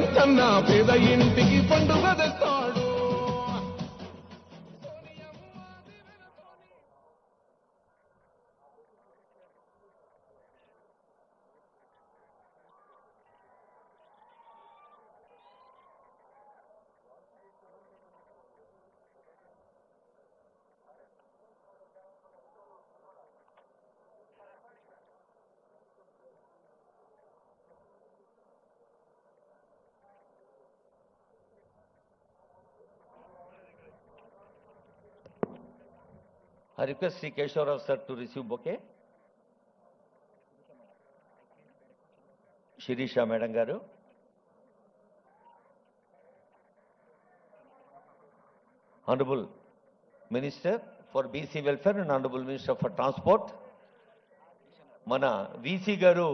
రేవంతన్న పేద ఇంటికి పండుగ తెస్తాడు. I request Sri Keshav sir to receive bouquet. Shirisha Madam Garu. Honorable Minister for BC Welfare and Honorable Minister for Transport. Mana VC Garu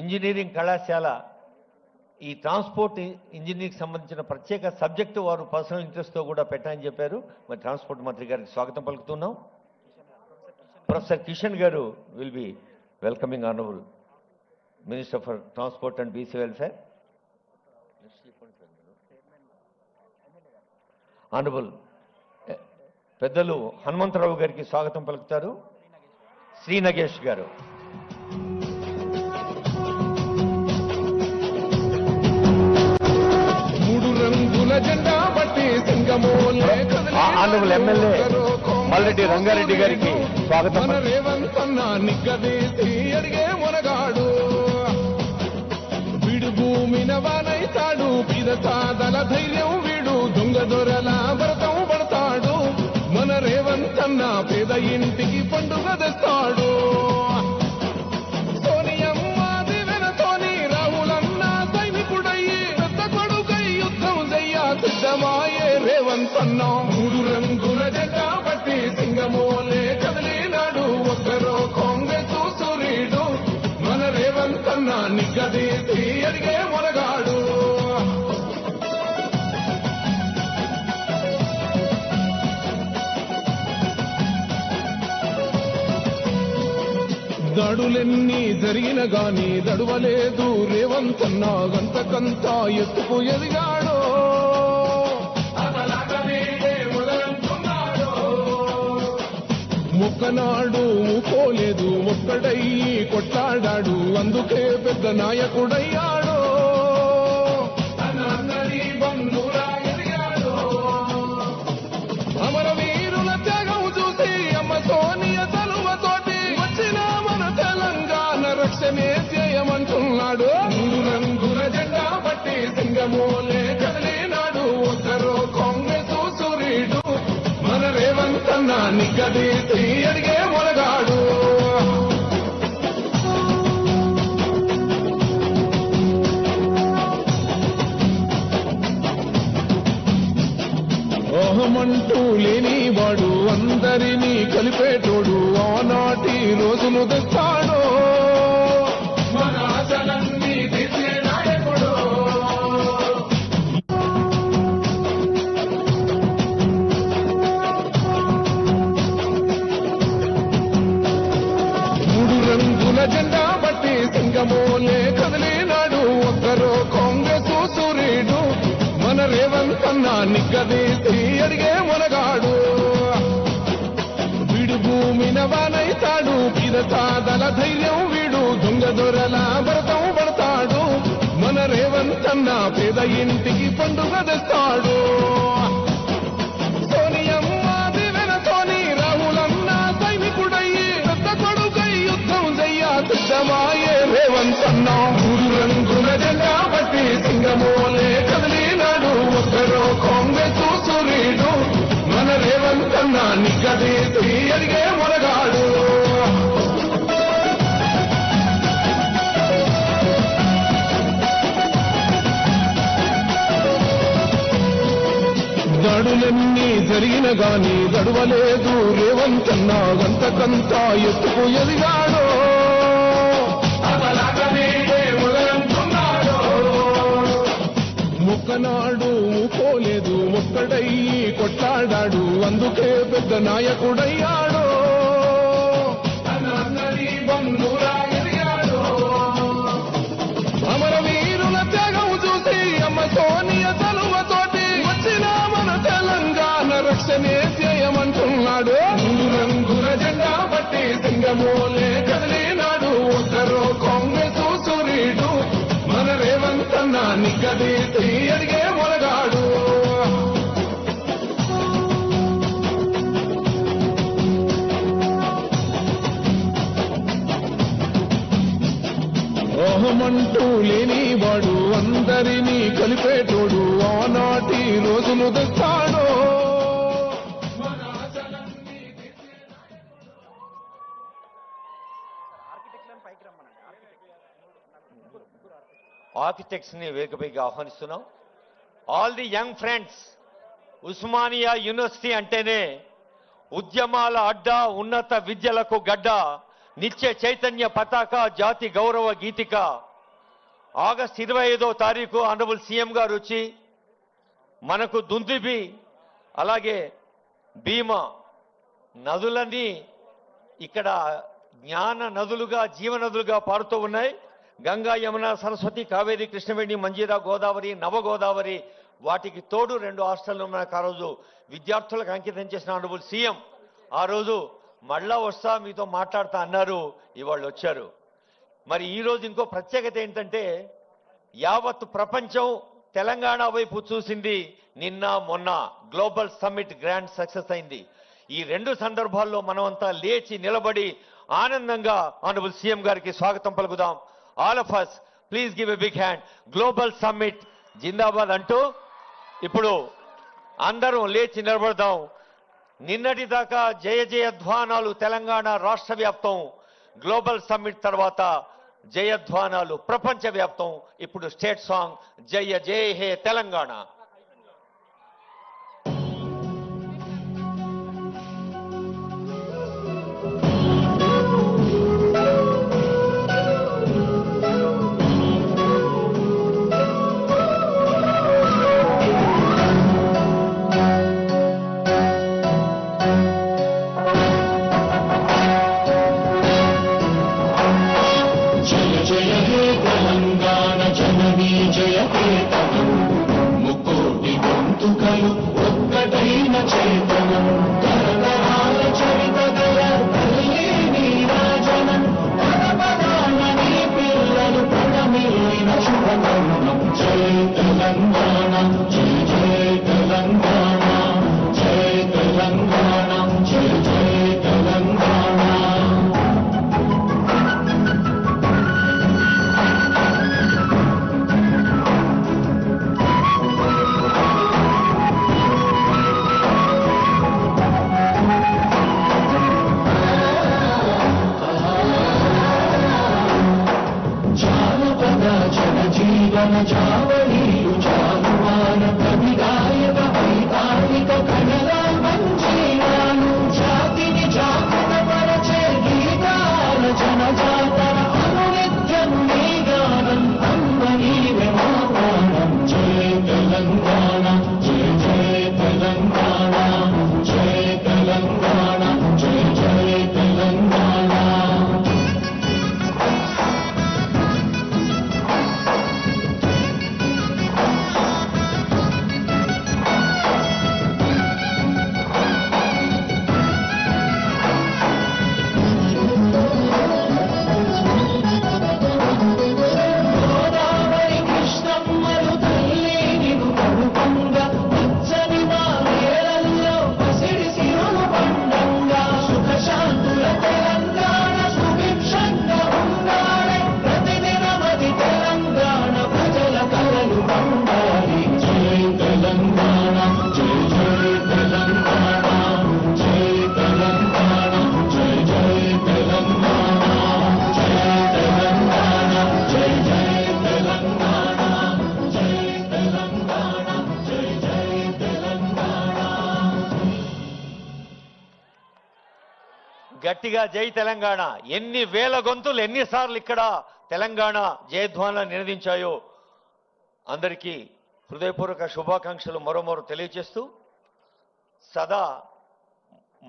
Engineering Kalashala ఈ transport engineering సంబంధించిన ప్రత్యేక subject వారు personal ఇంట్రెస్ట్తో కూడా పెట్టాలని చెప్పారు. మరి ట్రాన్స్పోర్ట్ మంత్రి గారికి స్వాగతం పలుకుతున్నాం. ప్రొఫెసర్ కిషన్ గారు will be welcoming honourable minister for transport and BC welfare. Honourable పెద్దలు హనుమంతరావు గారికి స్వాగతం పలుకుతారు. శ్రీ నగేష్ గారు. జెండా బట్టి ఆనరబుల్ ఎమ్మెల్యే మల్రెడ్డి రంగారెడ్డి గారికి స్వాగతం. మన రేవంతన్న నిగ్గదీసి అడిగే మునగాడు, వీడు భూమిన వానైతాడు, పీద సాదల ధైర్యం వీడు, దొంగ దొరల వ్రతం పడతాడు. మన రేవంతన్న పేద ఇంటికి పండుగ తెస్తాడు. సిద్ధమాయే రేవంతన్న మూడు రంగుల జెండా బట్టి సింగమోలే కదిలినాడు. ఒక్కరో కాంగ్రెస్ సూర్యుడు, మన రేవంతన్న నిగ్గదీసి అడిగే మొనగాడు. దాడులెన్ని జరిగిన గాని దడువలేదు రేవంతన్న, గంతకంతా ఎత్తుకు ఎదిగాడు. మొక్కనాడు పోలేదు, ఒక్కడయ్యి కొట్లాడాడు, అందుకే పెద్ద నాయకుడయ్యాడు. అమరవీరుల త్యాగం చూసి అమ్మ సోనియ తలువతోటి వచ్చిన మన తెలంగాణ రక్షణే చేయమంటున్నాడు. మూడు రంగుల జెండా బట్టి సింగమోలే కదిలినాడు. ఒక్కరో కాంగ్రెస్ సూర్యుడు, మన రేవంతన్న నిగ్గదీసి అడిగే మొనగాడు. ఓహమంటూ లేనివాడు, అందరినీ కలిపేటోడు, ఆనాటి రోజులు తెస్తాడు. మన ఆశలన్నీ తీసే నాయకుడు. జెండా బట్టి సింగమోలే కదిలినాడు. ఒక్కరో కాంగ్రెస్ సూర్యుడు, మన రేవంతన్న నిగ్గదీసి అడిగే మొనగాడు. వీడు భూమిన వానైతాడు, పీద సాదల ధైర్యం వీడు, దొంగ దొరల వ్రతం పడతాడు. మన రేవంతన్న పేద ఇంటికి పండుగ తెస్తాడు. సిద్ధమాయే రేవంతన్న మూడు రంగుల జెండా బట్టి సింగమోలే కదిలినాడు. ఒక్కరో కాంగ్రెస్ సూర్యుడు, మన రేవంతన్న నిగ్గదీసి అడిగే మొనగాడు. దాడులెన్ని జరిగిన గాని దడువలేదు రేవంతన్న, గంతకంతా ఎత్తుకు ఎదిగాడు. మొక్కనాడు పోలేదు, ఒక్కడయ్యి కొట్లాడాడు, అందుకే పెద్ద నాయకుడయ్యాడు. అమరవీరుల త్యాగం సింగమోలే కదిలినాడు ఒక్కరో కాంగ్రెస్ సూర్యుడు మన రేవంత్ అన్న నిగ్గదీసి అడిగే మొలగాడు ఓహమంటూ లేనివాడు అందరినీ కలిపేటోడు ఆనాటి రోజులు తెస్తాడు ఆర్కిటెక్ట్స్ ని వేదికపైకి ఆహ్వానిస్తున్నాం. All the young friends, Osmania university అంటేనే ఉద్యమాల అడ్డా, ఉన్నత విద్యలకు గడ్డ, నిత్య చైతన్య పతాక, జాతి గౌరవ గీతిక. ఆగస్టు 25వ తారీఖు ఆనరబుల్ సీఎం గారు వచ్చి మనకు దుందుబి అలాగే భీమా నదులన్నీ ఇక్కడ జ్ఞాన నదులుగా జీవనదులుగా పారుతూ ఉన్నాయి. గంగా, యమున, సరస్వతి, కావేరి, కృష్ణవేణి, మంజీరా, గోదావరి, నవగోదావరి, వాటికి తోడు 2 హాస్టళ్లు మనకు ఆ రోజు విద్యార్థులకు అంకితం చేసిన ఆనరబుల్ సీఎం ఆ రోజు మళ్ళా వస్తా మీతో మాట్లాడుతా అన్నారు. ఇవాళ వచ్చారు. మరి ఈ రోజు ఇంకో ప్రత్యేకత ఏంటంటే యావత్ ప్రపంచం తెలంగాణ వైపు చూసింది. నిన్న మొన్న గ్లోబల్ సమ్మిట్ గ్రాండ్ సక్సెస్ అయింది. ఈ 2 సందర్భాల్లో మనమంతా లేచి నిలబడి ఆనందంగా ఆనరబుల్ సీఎం గారికి స్వాగతం పలుకుదాం. All of us please give a big hand. Global summit జిందాబాద్ అంటూ ఇప్పుడు అందరం లేచి నిలబడదాం. నిన్నటి దాకా జయ జయధ్వానాలు తెలంగాణ రాష్ట్ర వ్యాప్తం, గ్లోబల్ సమ్మిట్ తర్వాత జయధ్వానాలు ప్రపంచ వ్యాప్తం. ఇప్పుడు స్టేట్ సాంగ్ జయ జయ హే తెలంగాణ. ముక్కోటి గొంతుకలు ఒక్కటైన చేతనం తరతరాల చరిత దయ తల్లి నీరాజనం పదపదాన నీ పిల్లలు పడమిల్లిన శుభకర్మం. జై తెలంగాణ, జై జై తెలంగాణ, జై తెలంగాణ, జై జై తెలంగాణ. జీవన చావళీలు చాలువాన కవిగాయక వైతాళిక కళల మంజీరాలు జాతిని జాగృతపరచే గీతాల జనజాతర అనునిత్యం నీ గానం అమ్మ నీవే మా ప్రాణం. జయ తెలంగాణ, జయ జయ తెలంగాణ, జయ తెలంగాణ, జయ జయ తెలంగాణ. గట్టిగా జై తెలంగాణ. ఎన్ని వేల గొంతులు ఎన్నిసార్లు ఇక్కడ తెలంగాణ జయధ్వానాలు నినదించాయో అందరికీ హృదయపూర్వక శుభాకాంక్షలు మరోమారు తెలియజేస్తూ సదా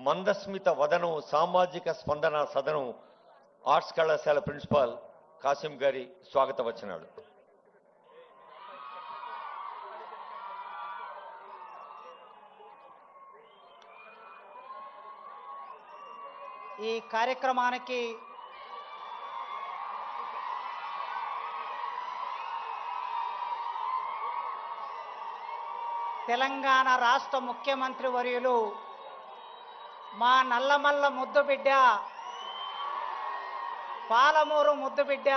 మందస్మిత వదనం సామాజిక స్పందన సదనం ఆర్ట్స్ కళాశాల ప్రిన్సిపాల్ కాసిం గారి స్వాగత వచనాలు. ఈ కార్యక్రమానికి తెలంగాణ రాష్ట్ర ముఖ్యమంత్రి వర్యులు మా నల్లమల్ల ముద్దుబిడ్డ, పాలమూరు ముద్దుబిడ్డ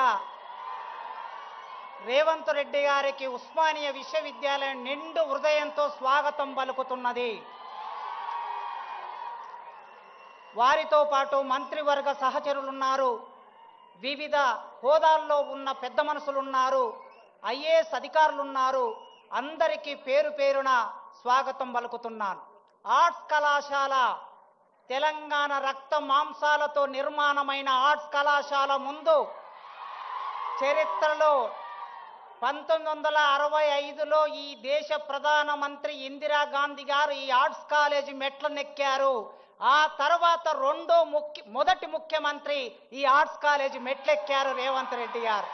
రేవంత్ రెడ్డి గారికి ఉస్మానియా విశ్వవిద్యాలయం నిండు హృదయంతో స్వాగతం పలుకుతున్నది. వారితో పాటు మంత్రివర్గ సహచరులున్నారు, వివిధ హోదాల్లో ఉన్న పెద్ద మనుషులున్నారు, ఐఏఎస్ అధికారులున్నారు. అందరికీ పేరు పేరున స్వాగతం పలుకుతున్నాను. ఆర్ట్స్ కళాశాల తెలంగాణ రక్త మాంసాలతో నిర్మాణమైన ఆర్ట్స్ కళాశాల ముందు చరిత్రలో 1965లో ఈ దేశ ప్రధానమంత్రి ఇందిరాగాంధీ గారు ఈ ఆర్ట్స్ కాలేజీ మెట్లనెక్కారు. ఆ తర్వాత మొదటి ముఖ్యమంత్రి ఈ ఆర్ట్స్ కాలేజీ మెట్లెక్కారు రేవంత్ రెడ్డి గారు.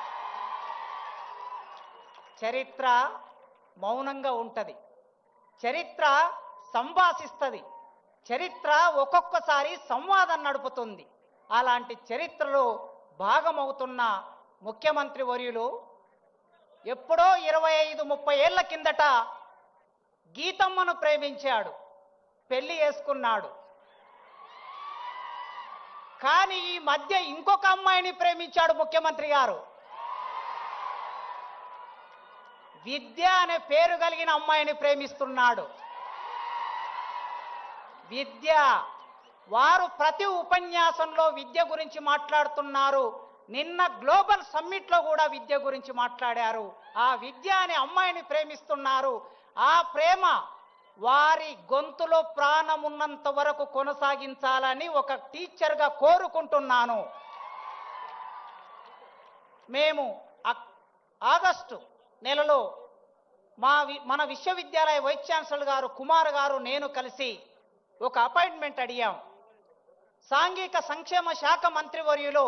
చరిత్ర మౌనంగా ఉంటది, చరిత్ర సంభాషిస్తుంది, చరిత్ర ఒక్కొక్కసారి సంవాదం నడుపుతుంది. అలాంటి చరిత్రలో భాగమవుతున్న ముఖ్యమంత్రి వర్యులు ఎప్పుడో 25-30 ఏళ్ల కిందట గీతమ్మను ప్రేమించాడు, పెళ్లి చేసుకున్నాడు. కానీ ఈ మధ్య ఇంకొక అమ్మాయిని ప్రేమించాడు ముఖ్యమంత్రి గారు. విద్య అనే పేరు కలిగిన అమ్మాయిని ప్రేమిస్తున్నాడు. విద్య, వారు ప్రతి ఉపన్యాసంలో విద్య గురించి మాట్లాడుతున్నారు. నిన్న గ్లోబల్ సమ్మిట్లో కూడా విద్య గురించి మాట్లాడారు. ఆ విద్య అనే అమ్మాయిని ప్రేమిస్తున్నారు. ఆ ప్రేమ వారి గొంతులో ప్రాణం ఉన్నంత వరకు కొనసాగించాలని ఒక టీచర్గా కోరుకుంటున్నాను. మేము ఆగస్టు నెలలో మన విశ్వవిద్యాలయ వైస్ ఛాన్సలర్ గారు కుమార్ గారు నేను కలిసి ఒక అపాయింట్మెంట్ అడిగాం. సాంఘిక సంక్షేమ శాఖ మంత్రివర్యులు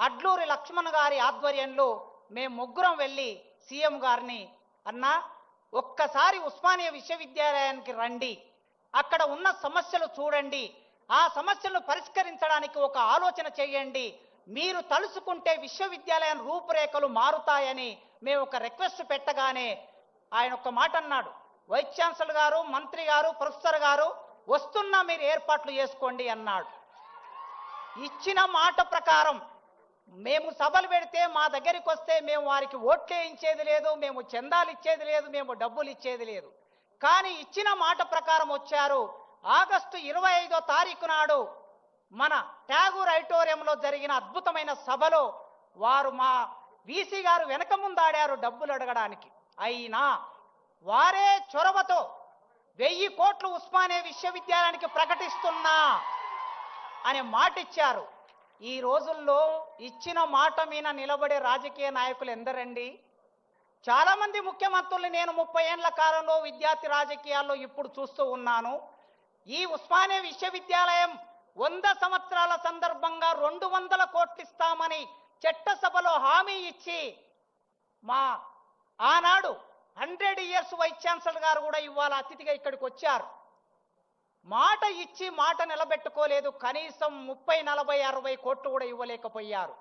అడ్లూరి లక్ష్మణ్ గారి ఆధ్వర్యంలో మేము ముగ్గురం వెళ్ళి సీఎం గారిని, అన్నా ఒక్కసారి ఉస్మానియా విశ్వవిద్యాలయానికి రండి, అక్కడ ఉన్న సమస్యలు చూడండి, ఆ సమస్యలను పరిష్కరించడానికి ఒక ఆలోచన చేయండి, మీరు తలుచుకుంటే విశ్వవిద్యాలయం రూపురేఖలు మారుతాయని మేము ఒక రిక్వెస్ట్ పెట్టగానే ఆయన ఒక మాట అన్నాడు, వైస్ ఛాన్సలర్ గారు, మంత్రి గారు, ప్రొఫెసర్ గారు వస్తున్నా మీరు ఏర్పాట్లు చేసుకోండి అన్నాడు. ఇచ్చిన మాట ప్రకారం మేము సభలు పెడితే మా దగ్గరికి వస్తే మేము వారికి ఓట్లే ఇచ్చేది లేదు, మేము చందాలు ఇచ్చేది లేదు, మేము డబ్బులు ఇచ్చేది లేదు. కానీ ఇచ్చిన మాట ప్రకారం వచ్చారు. ఆగస్టు 25వ తారీఖు నాడు మన ట్యాగూర్ ఆడిటోరియంలో జరిగిన అద్భుతమైన సభలో వారు మా వీసీ గారు వెనక ముందాడారు డబ్బులు అడగడానికి. అయినా వారే చొరవతో 1000 కోట్లు ఉస్మానియా విశ్వవిద్యాలయానికి ప్రకటిస్తున్నా అనే మాట ఇచ్చారు. ఈ రోజుల్లో ఇచ్చిన మాట మీద నిలబడే రాజకీయ నాయకులు ఎందరండి? చాలా మంది ముఖ్యమంత్రులు నేను 30 ఏళ్ల కాలంలో విద్యార్థి రాజకీయాల్లో ఇప్పుడు చూస్తూ ఉన్నాను. ఈ ఉస్మానియా విశ్వవిద్యాలయం 100 సంవత్సరాల సందర్భంగా 200 కోట్లు ఇస్తామని చట్టసభలో హామీ ఇచ్చి మా ఆనాడు 100 ఇయర్స్ వైస్ ఛాన్సలర్ గారు కూడా ఇవాళ అతిథిగా ఇక్కడికి వచ్చారు. మాట ఇచ్చి మాట నిలబెట్టుకోలేదు. కనీసం 30, 40, 60 కోట్లు కూడా ఇవ్వలేకపోయారు.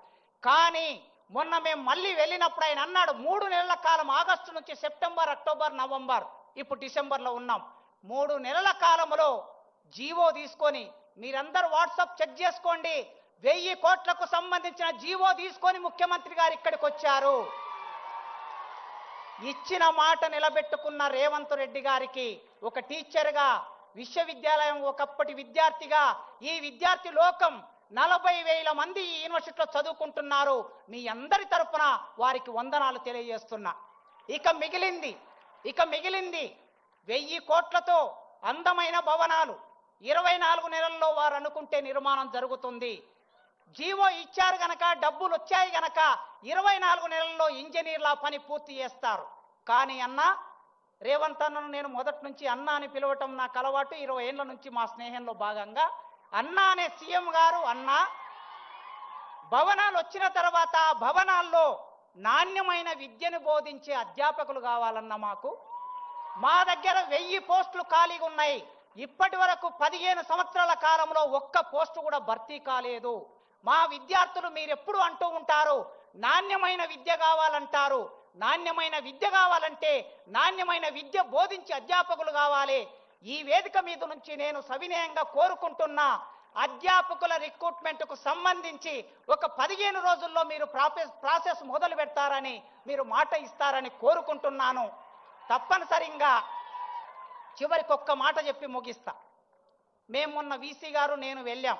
కానీ మొన్న మేము మళ్ళీ వెళ్ళినప్పుడు ఆయన అన్నాడు 3 నెలల కాలం, ఆగస్టు నుంచి సెప్టెంబర్, అక్టోబర్, నవంబర్, ఇప్పుడు డిసెంబర్లో ఉన్నాం, 3 నెలల కాలంలో జీవో తీసుకొని, మీరందరూ వాట్సాప్ చెక్ చేసుకోండి, 1000 కోట్లకు సంబంధించిన జీవో తీసుకొని ముఖ్యమంత్రి గారు ఇక్కడికి వచ్చారు. ఇచ్చిన మాట నిలబెట్టుకున్న రేవంత్ రెడ్డి గారికి ఒక టీచర్గా, విశ్వవిద్యాలయం ఒకప్పటి విద్యార్థిగా, ఈ విద్యార్థి లోకం 40,000 మంది ఈ యూనివర్సిటీలో చదువుకుంటున్నారు. మీ అందరి తరపున వారికి వందనాలు తెలియజేస్తున్నా. ఇక మిగిలింది 1000 కోట్లతో అందమైన భవనాలు 24 నెలల్లో వారు అనుకుంటే నిర్మాణం జరుగుతుంది. జీవో ఇచ్చారు గనక, డబ్బులు వచ్చాయి గనక 24 నెలల్లో ఇంజనీర్ల పని పూర్తి చేస్తారు. కానీ అన్నా, రేవంత్ అన్నను నేను మొదటి నుంచి అన్నా అని పిలవటం నాకు అలవాటు. 20 ఏళ్ల నుంచి మా స్నేహంలో భాగంగా అన్నా అనే సీఎం గారు, అన్నా భవనాలు వచ్చిన తర్వాత భవనాల్లో నాణ్యమైన విద్యను బోధించే అధ్యాపకులు కావాలన్న మాకు. మా దగ్గర 1000 పోస్టులు ఖాళీగా ఉన్నాయి. ఇప్పటి వరకు 15 సంవత్సరాల కాలంలో ఒక్క పోస్టు కూడా భర్తీ కాలేదు. మా విద్యార్థులు మీరెప్పుడు అంటూ ఉంటారు, నాణ్యమైన విద్య కావాలంటారు. నాణ్యమైన విద్య కావాలంటే నాణ్యమైన విద్య బోధించే అధ్యాపకులు కావాలి. ఈ వేదిక మీద నుంచి నేను సవినయంగా కోరుకుంటున్నా, అధ్యాపకుల రిక్రూట్మెంట్కు సంబంధించి ఒక 15 రోజుల్లో మీరు ప్రాసెస్ మొదలు పెడతారని, మీరు మాట ఇస్తారని కోరుకుంటున్నాను. తప్పనిసరిగా చివరికి ఒక్క మాట చెప్పి ముగిస్తా. మేము మొన్న వీసీ గారు నేను వెళ్ళాం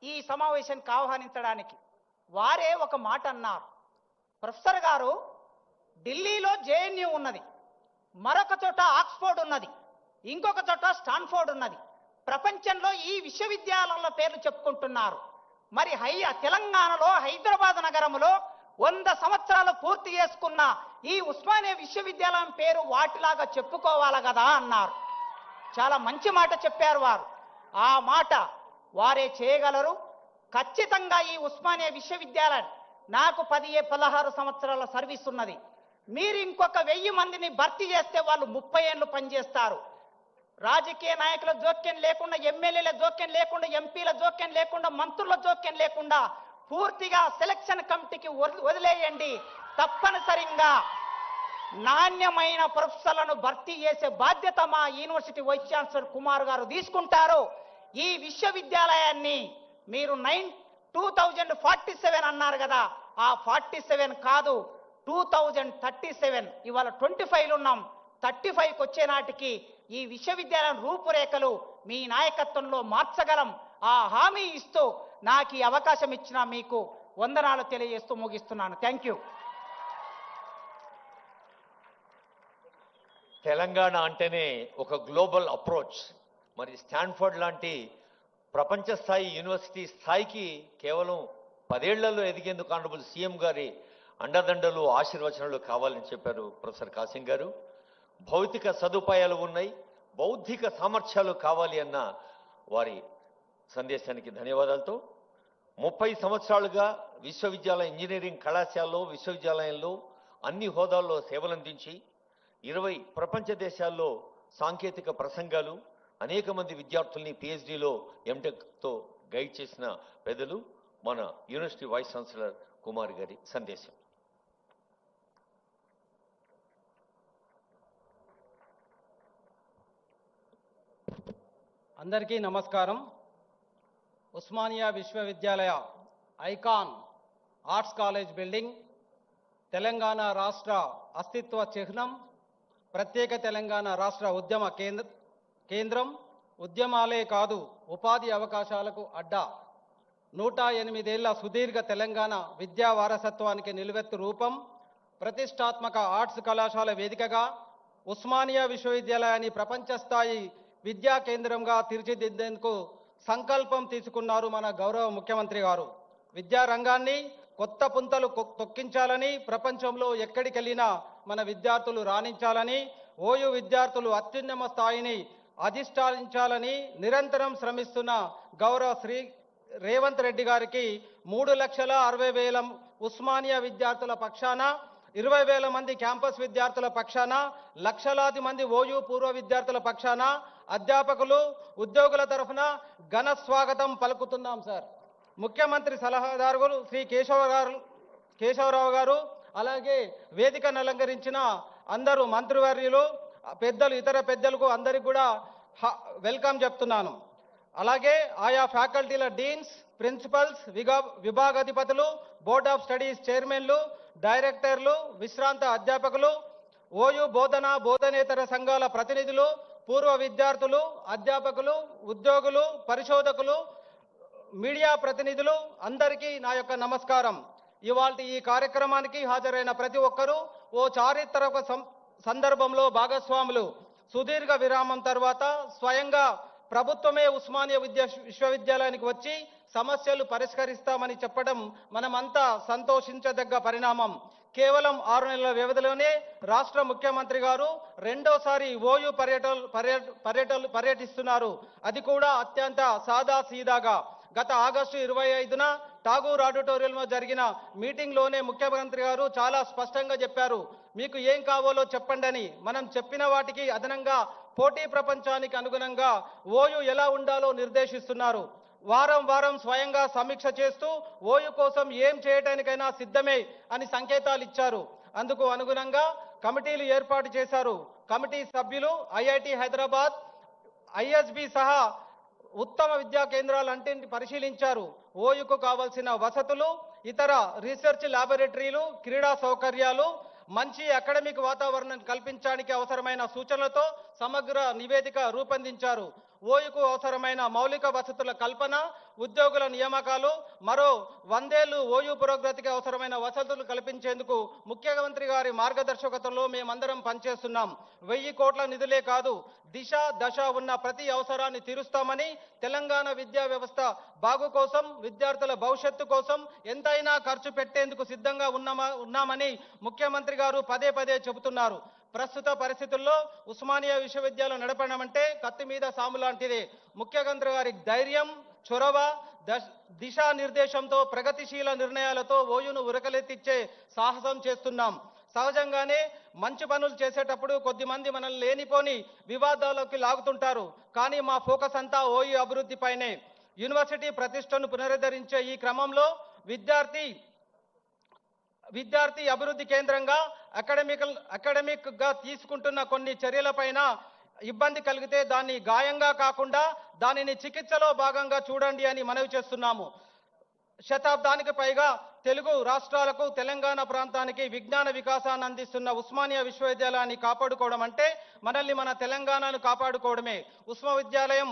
ఈ సమావేశానికి ఆహ్వానించడానికి. వారే ఒక మాట అన్నారు, ప్రొఫెసర్ గారు ఢిల్లీలో జేఎన్యూ ఉన్నది, మరొక చోట ఆక్స్ఫోర్డ్ ఉన్నది, ఇంకొక చోట స్టాన్ఫోర్డ్ ఉన్నది. ప్రపంచంలో ఈ విశ్వవిద్యాలయాల పేర్లు చెప్పుకుంటున్నారు. మరి తెలంగాణలో హైదరాబాద్ నగరంలో 100 సంవత్సరాలు పూర్తి చేసుకున్న ఈ ఉస్మానియా విశ్వవిద్యాలయం పేరు వాటిలాగా చెప్పుకోవాలి కదా అన్నారు. చాలా మంచి మాట చెప్పారు వారు. ఆ మాట వారే చేయగలరు. ఖచ్చితంగా ఈ ఉస్మానియా విశ్వవిద్యాలయం నాకు 16 సంవత్సరాల సర్వీస్ ఉన్నది. మీరు ఇంకొక 1000 మందిని భర్తీ చేస్తే వాళ్ళు 30 ఏళ్ళు పనిచేస్తారు. రాజకీయ నాయకుల జోక్యం లేకుండా, ఎమ్మెల్యేల జోక్యం లేకుండా, ఎంపీల జోక్యం లేకుండా, మంత్రుల జోక్యం లేకుండా పూర్తిగా సెలక్షన్ కమిటీకి వదిలేయండి. తప్పనిసరిగా నాణ్యమైన ప్రొఫెసర్లను భర్తీ చేసే బాధ్యత మా యూనివర్సిటీ వైస్ ఛాన్సలర్ కుమార్ గారు తీసుకుంటారు. ఈ విశ్వవిద్యాలయాన్ని మీరు 2047 అన్నారు కదా, ఆ 47 కాదు 2037. ఇవాళ 25 ఉన్నాం, 35కి వచ్చే నాటికి ఈ విశ్వవిద్యాలయం రూపురేఖలు మీ నాయకత్వంలో మార్చగలం. ఆ హామీ ఇస్తూ నాకు ఈ అవకాశం ఇచ్చిన మీకు వందనాలు తెలియజేస్తూ ముగిస్తున్నాను. Thank you. తెలంగాణ అంటేనే ఒక గ్లోబల్ అప్రోచ్. మరి స్టాన్ఫోర్డ్ లాంటి ప్రపంచ స్థాయి యూనివర్సిటీ స్థాయికి కేవలం 10 ఏళ్లలో ఎదిగేందుకు ఆనరబుల్ సీఎం గారి అండదండలు ఆశీర్వచనాలు కావాలని చెప్పారు ప్రొఫెసర్ కాసిం గారు. భౌతిక సదుపాయాలు ఉన్నాయి, బౌద్ధిక సామర్థ్యాలు కావాలి అన్న వారి సందేశానికి ధన్యవాదాలతో 30 సంవత్సరాలుగా విశ్వవిద్యాలయ ఇంజనీరింగ్ కళాశాలలో విశ్వవిద్యాలయంలో అన్ని హోదాల్లో సేవలందించి 20 ప్రపంచ దేశాల్లో సాంకేతిక ప్రసంగాలు, అనేక మంది విద్యార్థుల్ని పిహెచ్డిలో ఎంటెక్తో గైడ్ చేసిన పెద్దలు మన యూనివర్సిటీ వైస్ ఛాన్సలర్ కుమార్ గారి సందేశం. అందరికీ నమస్కారం. ఉస్మానియా విశ్వవిద్యాలయ icon arts college building Telangana రాష్ట్ర అస్తిత్వ చిహ్నం, ప్రత్యేక తెలంగాణ రాష్ట్ర ఉద్యమ కేంద్రం, ఉద్యమాలే కాదు ఉపాధి అవకాశాలకు అడ్డా, 108 ఏళ్ల సుదీర్ఘ తెలంగాణ విద్యా వారసత్వానికి నిలువెత్తు రూపం, ప్రతిష్టాత్మక ఆర్ట్స్ కళాశాల వేదికగా ఉస్మానియా విశ్వవిద్యాలయాన్ని ప్రపంచ స్థాయి విద్యా కేంద్రంగా తీర్చిదిద్దేందుకు సంకల్పం తీసుకున్నారు మన గౌరవ ముఖ్యమంత్రి గారు. విద్యా రంగాన్ని కొత్త పుంతలు తొక్కించాలని, ప్రపంచంలో ఎక్కడికెళ్ళినా మన విద్యార్థులు రాణించాలని, ఓయూ విద్యార్థులు అత్యున్నత స్థాయిని అధిష్ఠించాలని నిరంతరం శ్రమిస్తున్న గౌరవ శ్రీ రేవంత్ రెడ్డి గారికి 3,60,000 ఉస్మానియా విద్యార్థుల పక్షాన, 20,000 మంది క్యాంపస్ విద్యార్థుల పక్షాన, లక్షలాది మంది ఓయూ పూర్వ విద్యార్థుల పక్షాన, అధ్యాపకులు ఉద్యోగుల తరఫున ఘన స్వాగతం పలుకుతున్నాం సార్. ముఖ్యమంత్రి సలహాదారు శ్రీ కేశవరావు గారు, అలాగే వేదికను అలంకరించిన అందరూ మంత్రివర్యులు, పెద్దలు, ఇతర పెద్దలకు అందరికీ కూడా వెల్కమ్ చెప్తున్నాను. అలాగే ఆయా ఫ్యాకల్టీల డీన్స్, ప్రిన్సిపల్స్, విభాగాధిపతులు, బోర్డ్ ఆఫ్ స్టడీస్ చైర్మన్లు, డైరెక్టర్లు, విశ్రాంత అధ్యాపకులు, ఓయూ బోధనేతర సంఘాల ప్రతినిధులు, పూర్వ విద్యార్థులు, అధ్యాపకులు, ఉద్యోగులు, పరిశోధకులు, మీడియా ప్రతినిధులు అందరికీ నా యొక్క నమస్కారం. ఇవాల్టి ఈ కార్యక్రమానికి హాజరైన ప్రతి ఒక్కరూ ఓ చారిత్రక సందర్భంలో భాగస్వాములు. సుదీర్ఘ విరామం తర్వాత స్వయంగా ప్రభుత్వమే ఉస్మానియా విశ్వవిద్యాలయానికి వచ్చి సమస్యలు పరిష్కరిస్తామని చెప్పడం మనమంతా సంతోషించదగ్గ పరిణామం. కేవలం 6 నెలల వ్యవధిలోనే రాష్ట్ర ముఖ్యమంత్రి గారు రెండోసారి ఓయూ పర్యటిస్తున్నారు. అది కూడా అత్యంత సాదా సీదాగా. గత ఆగస్టు 25న ఠాగూర్ ఆడిటోరియంలో జరిగిన మీటింగ్లోనే ముఖ్యమంత్రి గారు చాలా స్పష్టంగా చెప్పారు, మీకు ఏం కావాలో చెప్పండి అని. మనం చెప్పిన వాటికి అదనంగా పోటీ ప్రపంచానికి అనుగుణంగా ఓయూ ఎలా ఉండాలో నిర్దేశిస్తున్నారు. వారం వారం స్వయంగా సమీక్ష చేస్తూ ఓయూ కోసం ఏం చేయడానికైనా సిద్ధమే అని సంకేతాలు ఇచ్చారు. అందుకు అనుగుణంగా కమిటీలు ఏర్పాటు చేశారు. కమిటీ సభ్యులు ఐఐటి హైదరాబాద్, ఐఎస్బి సహా ఉత్తమ విద్యా కేంద్రాలన్నింటిని పరిశీలించారు. ఓయూకు కావాల్సిన వసతులు, ఇతర రీసెర్చ్ ల్యాబొరేటరీలు, క్రీడా సౌకర్యాలు, మంచి అకాడమిక్ వాతావరణం కల్పించడానికి అవసరమైన సూచనలతో సమగ్ర నివేదిక రూపొందించారు. ఓయూకు అవసరమైన మౌలిక వసతుల కల్పన, ఉద్యోగుల నియామకాలు, మరో 100 ఏళ్లు ఓయూ పురోగతికి అవసరమైన వసతులు కల్పించేందుకు ముఖ్యమంత్రి గారి మార్గదర్శకతలో మేమందరం పనిచేస్తున్నాం. 1000 కోట్ల నిధులే కాదు, దిశ దశ ఉన్న ప్రతి అవసరాన్ని తీరుస్తామని, తెలంగాణ విద్యా వ్యవస్థ బాగు కోసం, విద్యార్థుల భవిష్యత్తు కోసం ఎంతైనా ఖర్చు పెట్టేందుకు సిద్ధంగా ఉన్నామని ముఖ్యమంత్రి గారు పదే పదే చెబుతున్నారు. ప్రస్తుత పరిస్థితుల్లో ఉస్మానియా విశ్వవిద్యాలయం నడపడం అంటే కత్తి మీద సాము లాంటిదే. ముఖ్యమంత్రి గారి ధైర్యం, చొరవ, దిశానిర్దేశంతో, ప్రగతిశీల నిర్ణయాలతో ఓయూను ఉరకలెత్తిచ్చే సాహసం చేస్తున్నాం. సహజంగానే మంచి పనులు చేసేటప్పుడు కొద్దిమంది మనల్ని లేనిపోని వివాదాల్లోకి లాగుతుంటారు. కానీ మా ఫోకస్ అంతా ఓయూ అభివృద్ధిపైనే. యూనివర్సిటీ ప్రతిష్టను పునరుద్ధరించే ఈ క్రమంలో విద్యార్థి అభివృద్ధి కేంద్రంగా అకాడమిక్ గా తీసుకుంటున్న కొన్ని చర్యలపైన ఇబ్బంది కలిగితే దాన్ని గాయంగా కాకుండా దానిని చికిత్సలో భాగంగా చూడండి అని మనవి చేస్తున్నాము. శతాబ్దానికి పైగా తెలుగు రాష్ట్రాలకు, తెలంగాణ ప్రాంతానికి విజ్ఞాన వికాసాన్ని అందిస్తున్న ఉస్మానియా విశ్వవిద్యాలయాన్ని కాపాడుకోవడం అంటే మనల్ని, మన తెలంగాణను కాపాడుకోవడమే. విశ్వవిద్యాలయం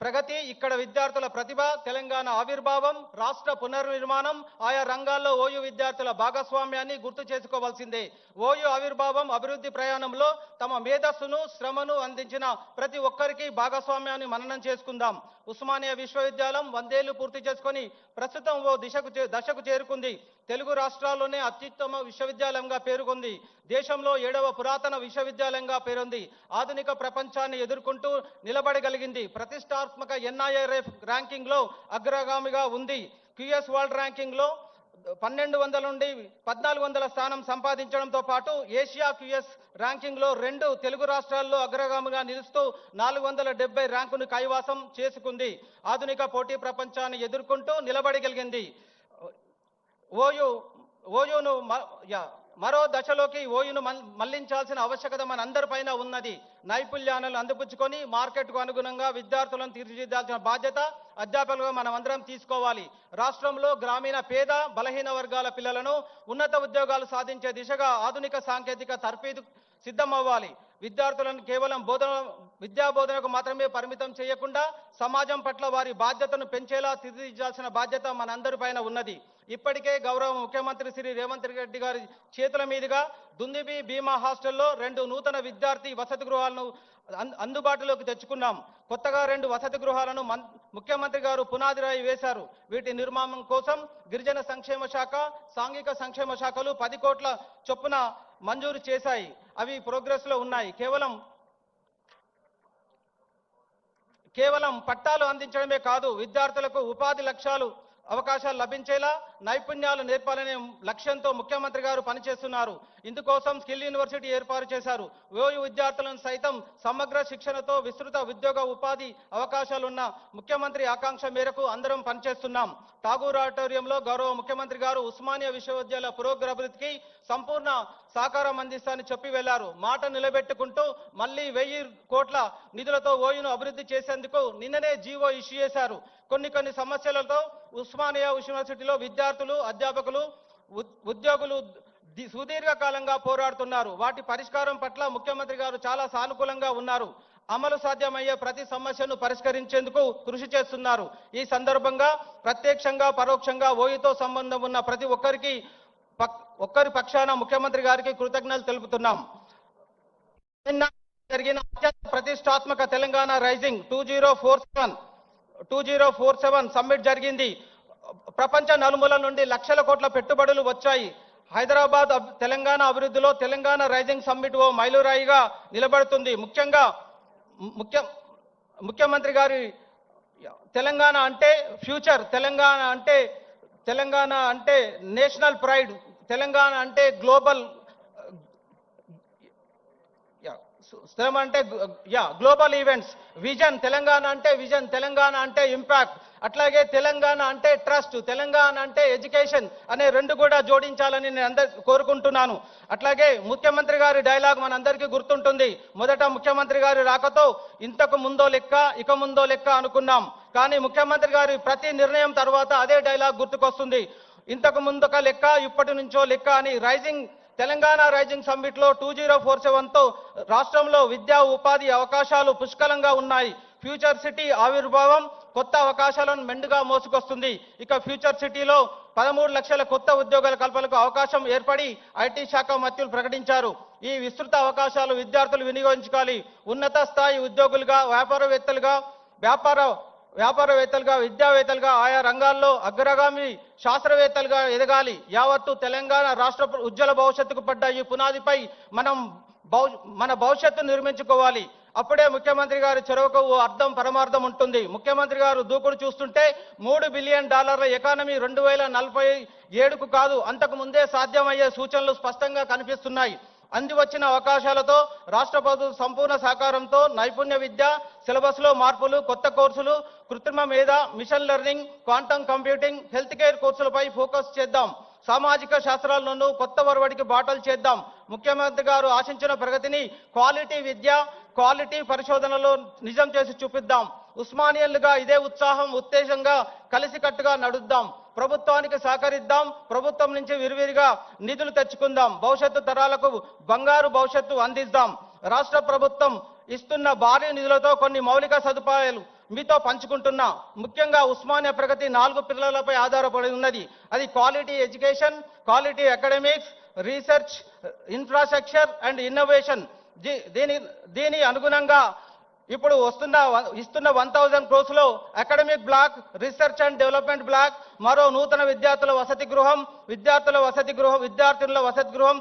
ప్రగతి, ఇక్కడ విద్యార్థుల ప్రతిభ, తెలంగాణ ఆవిర్భావం, రాష్ట్ర పునర్నిర్మాణం, ఆయా రంగాల్లో ఓయూ విద్యార్థుల భాగస్వామ్యాన్ని గుర్తు చేసుకోవాల్సిందే. ఓయూ ఆవిర్భావం, అభివృద్ధి ప్రయాణంలో తమ మేధస్సును, శ్రమను అందించిన ప్రతి ఒక్కరికి భాగస్వామ్యాన్ని మననం చేసుకుందాం. ఉస్మానియా విశ్వవిద్యాలయం 100 ఏళ్లు పూర్తి చేసుకొని ప్రస్తుతం ఓ దశకు చేరుకుంది. తెలుగు రాష్ట్రాల్లోనే అత్యుత్తమ విశ్వవిద్యాలయంగా పేరుకొంది. దేశంలో 7వ పురాతన విశ్వవిద్యాలయంగా పేరొంది. ఆధునిక ప్రపంచాన్ని ఎదుర్కొంటూ నిలబడగలిగింది. ప్రతిష్టాత్మక ఎన్ఐఆర్ఎఫ్ ర్యాంకింగ్ లో అగ్రగామిగా ఉంది. క్యూఎస్ వరల్డ్ ర్యాంకింగ్ లో 1200 నుండి 1400 స్థానం సంపాదించడంతో పాటు ఏషియా క్యూఎస్ ర్యాంకింగ్ లో 2 తెలుగు రాష్ట్రాల్లో అగ్రగామిగా నిలుస్తూ 470 ర్యాంకును కైవసం చేసుకుంది. ఆధునిక పోటీ ప్రపంచాన్ని ఎదుర్కొంటూ నిలబడగలిగింది. ఓయూను మరో దశలోకి ఓయూను మళ్లించాల్సిన ఆవశ్యకత మన అందరిపైన ఉన్నది. నైపుణ్యాలను అందిపుచ్చుకొని మార్కెట్కు అనుగుణంగా విద్యార్థులను తీర్చిదిద్దాల్సిన బాధ్యత అధ్యాపకులుగా మనం అందరం తీసుకోవాలి. రాష్ట్రంలో గ్రామీణ పేద, బలహీన వర్గాల పిల్లలను ఉన్నత ఉద్యోగాలు సాధించే దిశగా ఆధునిక సాంకేతిక తర్ఫీదు సిద్ధమవ్వాలి. విద్యార్థులను కేవలం విద్యా బోధనకు మాత్రమే పరిమితం చేయకుండా సమాజం పట్ల వారి బాధ్యతను పెంచేలా తీర్చిదిద్దాల్సిన బాధ్యత మనందరిపైన ఉన్నది. ఇప్పటికే గౌరవ ముఖ్యమంత్రి శ్రీ రేవంత్ రెడ్డి గారి చేతుల మీదుగా దుందిబి భీమా హాస్టల్లో 2 నూతన విద్యార్థి వసతి గృహాలను అందుబాటులోకి తెచ్చుకున్నాం. కొత్తగా 2 వసతి గృహాలను ముఖ్యమంత్రి గారు పునాది రాయి వేశారు. వీటి నిర్మాణం కోసం గిరిజన సంక్షేమ శాఖ, సాంఘిక సంక్షేమ శాఖలు 10 కోట్ల చొప్పున మంజూరు చేశాయి. అవి ప్రోగ్రెస్ లో ఉన్నాయి. కేవలం పట్టాలు అందించడమే కాదు, విద్యార్థులకు ఉపాధి అవకాశాలు లభించేలా నైపుణ్యాలు నేర్పాలనే లక్ష్యంతో ముఖ్యమంత్రి గారు పనిచేస్తున్నారు. ఇందుకోసం స్కిల్ యూనివర్సిటీ ఏర్పాటు చేశారు. ఓయూ విద్యార్థులను సైతం సమగ్ర శిక్షణతో విస్తృత ఉద్యోగ ఉపాధి అవకాశాలున్న ముఖ్యమంత్రి ఆకాంక్ష మేరకు అందరం పనిచేస్తున్నాం. ఠాగూర్ ఆడిటోరియంలో గౌరవ ముఖ్యమంత్రి గారు ఉస్మానియా విశ్వవిద్యాలయ పురోగతికి సంపూర్ణ సహకారం అందిస్తానని చెప్పి వెళ్లారు. మాట నిలబెట్టుకుంటూ మళ్ళీ 1000 కోట్ల నిధులతో ఓయూను అభివృద్ధి చేసేందుకు నిన్ననే జీవో ఇష్యూ చేశారు. కొన్ని సమస్యలతో ఉస్మానియా యూనివర్సిటీలో విద్యార్థులు, అధ్యాపకులు, ఉద్యోగులు సుదీర్ఘకాలంగా పోరాడుతున్నారు. వాటి పరిష్కారం పట్ల ముఖ్యమంత్రి గారు చాలా సానుకూలంగా ఉన్నారు. అమలు సాధ్యమయ్యే ప్రతి సమస్యను పరిష్కరించేందుకు కృషి చేస్తున్నారు. ఈ సందర్భంగా ప్రత్యక్షంగా, పరోక్షంగా ఓయూతో సంబంధం ఉన్న ప్రతి ఒక్కరి పక్షాన ముఖ్యమంత్రి గారికి కృతజ్ఞతలు తెలుపుతున్నాం. జరిగిన అత్యంత ప్రతిష్టాత్మక తెలంగాణ రైజింగ్ 2047 సమ్మిట్ జరిగింది. ప్రపంచ నలుమూలల నుండి లక్షల కోట్ల పెట్టుబడులు వచ్చాయి. హైదరాబాద్ తెలంగాణ అభివృద్ధిలో తెలంగాణ రైజింగ్ సమ్మిట్ ఓ మైలురాయిగా నిలబడుతుంది. ముఖ్యమంత్రి గారి తెలంగాణ అంటే ఫ్యూచర్, తెలంగాణ అంటే నేషనల్ ప్రైడ్, తెలంగాణ అంటే గ్లోబల్ శ్రమ అంటే గ్లోబల్ ఈవెంట్స్, విజన్ తెలంగాణ అంటే విజన్, తెలంగాణ అంటే ఇంపాక్ట్, అట్లాగే తెలంగాణ అంటే ట్రస్ట్, తెలంగాణ అంటే ఎడ్యుకేషన్ అనే రెండు కూడా జోడించాలని నేను అందరు కోరుకుంటున్నాను. అట్లాగే ముఖ్యమంత్రి గారి డైలాగ్ మనందరికీ గుర్తుంటుంది. మొదట ముఖ్యమంత్రి గారి రాకతో ఇంతకు ముందో లెక్క ఇక ముందో లెక్క అనుకున్నాం, కానీ ముఖ్యమంత్రి గారి ప్రతి నిర్ణయం తర్వాత అదే డైలాగ్ గుర్తుకొస్తుంది. ఇంతకు ముందొక లెక్క ఇప్పటి నుంచో లెక్క అని తెలంగాణ రైజింగ్ సమ్మిట్ లో 2047తో రాష్ట్రంలో విద్యా ఉపాధి అవకాశాలు పుష్కలంగా ఉన్నాయి. ఫ్యూచర్ సిటీ ఆవిర్భావం కొత్త అవకాశాలను మెండుగా మోసుకొస్తుంది. ఇక ఫ్యూచర్ సిటీలో 13 లక్షల కొత్త ఉద్యోగాల కల్పనకు అవకాశం ఏర్పడి ఐటీ శాఖ మంత్రులు ప్రకటించారు. ఈ విస్తృత అవకాశాలు విద్యార్థులు వినియోగించుకోవాలి. ఉన్నత స్థాయి ఉద్యోగులుగా, వ్యాపారవేత్తలుగా, విద్యావేత్తలుగా ఆయా రంగాల్లో అగ్రగామి శాస్త్రవేత్తలుగా ఎదగాలి. యావత్తు తెలంగాణ రాష్ట్ర ఉజ్వల భవిష్యత్తుకు పడ్డ ఈ పునాదిపై మన భవిష్యత్తు నిర్మించుకోవాలి. అప్పుడే ముఖ్యమంత్రి గారి చొరవకు ఓ అర్థం పరమార్థం ఉంటుంది. ముఖ్యమంత్రి గారు దూకుడు చూస్తుంటే $3 బిలియన్ ఎకానమీ 2047కు కాదు, అంతకు ముందే సాధ్యమయ్యే సూచనలు స్పష్టంగా కనిపిస్తున్నాయి. అంది వచ్చిన అవకాశాలతో రాష్ట్ర ప్రభుత్వం సంపూర్ణ సహకారంతో నైపుణ్య విద్య, సిలబస్లో మార్పులు, కొత్త కోర్సులు, కృత్రిమ మేధ, machine learning, quantum computing, health care కోర్సులపై ఫోకస్ చేద్దాం. సామాజిక శాస్త్రాలను కొత్త ఒరవడికి బాటలు చేద్దాం. ముఖ్యమంత్రి గారు ఆశించిన ప్రగతిని క్వాలిటీ విద్య, క్వాలిటీ పరిశోధనలో నిజం చేసి చూపిద్దాం. ఉస్మానియన్లుగా ఇదే ఉత్తేజంగా కలిసికట్టుగా నడుద్దాం. ప్రభుత్వానికి సహకరిద్దాం. ప్రభుత్వం నుంచి విరివిరిగా నిధులు తెచ్చుకుందాం. భవిష్యత్తు తరాలకు బంగారు భవిష్యత్తు అందిద్దాం. రాష్ట్ర ప్రభుత్వం ఇస్తున్న భారీ నిధులతో కొన్ని మౌలిక సదుపాయాలు మీతో పంచుకుంటున్నా. ముఖ్యంగా ఉస్మానియా ప్రగతి 4 పిల్లలపై ఆధారపడి ఉన్నది. అది quality education, quality academics, research, infrastructure and innovation. దీని అనుగుణంగా ఇప్పుడు ఇస్తున్న 1000 crores లో academic block, research and development block, మరో నూతన విద్యార్థుల వసతి గృహం, విద్యార్థుల వసతి గృహం,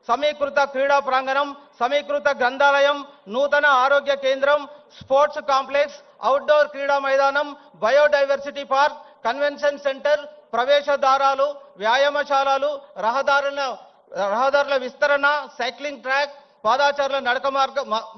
సమీకృత క్రీడా ప్రాంగణం, సమీకృత గ్రంథాలయం, నూతన ఆరోగ్య కేంద్రం, స్పోర్ట్స్ కాంప్లెక్స్, అవుట్డోర్ క్రీడా మైదానం, బయోడైవర్సిటీ పార్క్, కన్వెన్షన్ సెంటర్, ప్రవేశద్వారాలు, వ్యాయామశాలలు, రహదారుల విస్తరణ, సైక్లింగ్ ట్రాక్, పాదాచారుల నడక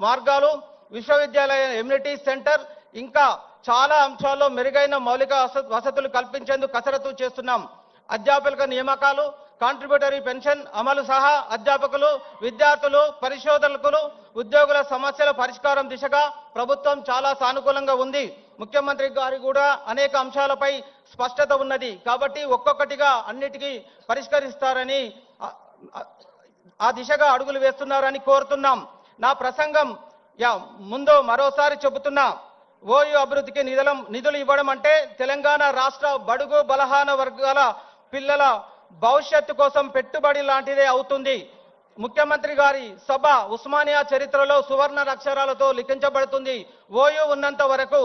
మార్గాలు, విశ్వవిద్యాలయ ఎమ్యూనిటీ సెంటర్, ఇంకా చాలా అంశాల్లో మెరుగైన మౌలిక వసతులు కల్పించేందుకు కసరత్తు చేస్తున్నాం. అధ్యాపకుల నియామకాలు, కాంట్రిబ్యూటరీ పెన్షన్ అమలు సహా అధ్యాపకులు, విద్యార్థులు, పరిశోధకులు, ఉద్యోగుల సమస్యల పరిష్కారం దిశగా ప్రభుత్వం చాలా సానుకూలంగా ఉంది. ముఖ్యమంత్రి గారి కూడా అనేక అంశాలపై స్పష్టత ఉన్నది. కాబట్టి ఒక్కొక్కటిగా అన్నిటికీ పరిష్కరిస్తారని, ఆ దిశగా అడుగులు వేస్తున్నారని కోరుతున్నాం. నా ప్రసంగం ముందు మరోసారి చెబుతున్నా, ఓయూ అభివృద్ధికి నిధులు ఇవ్వడం అంటే తెలంగాణ రాష్ట్ర బడుగు బలహీన వర్గాల పిల్లల భవిష్యత్తు కోసం పెట్టుబడి లాంటిదే అవుతుంది. ముఖ్యమంత్రి గారి సభ ఉస్మానియా చరిత్రలో సువర్ణ అక్షరాలతో లిఖించబడుతుంది. ఓయూ ఉన్నంత వరకు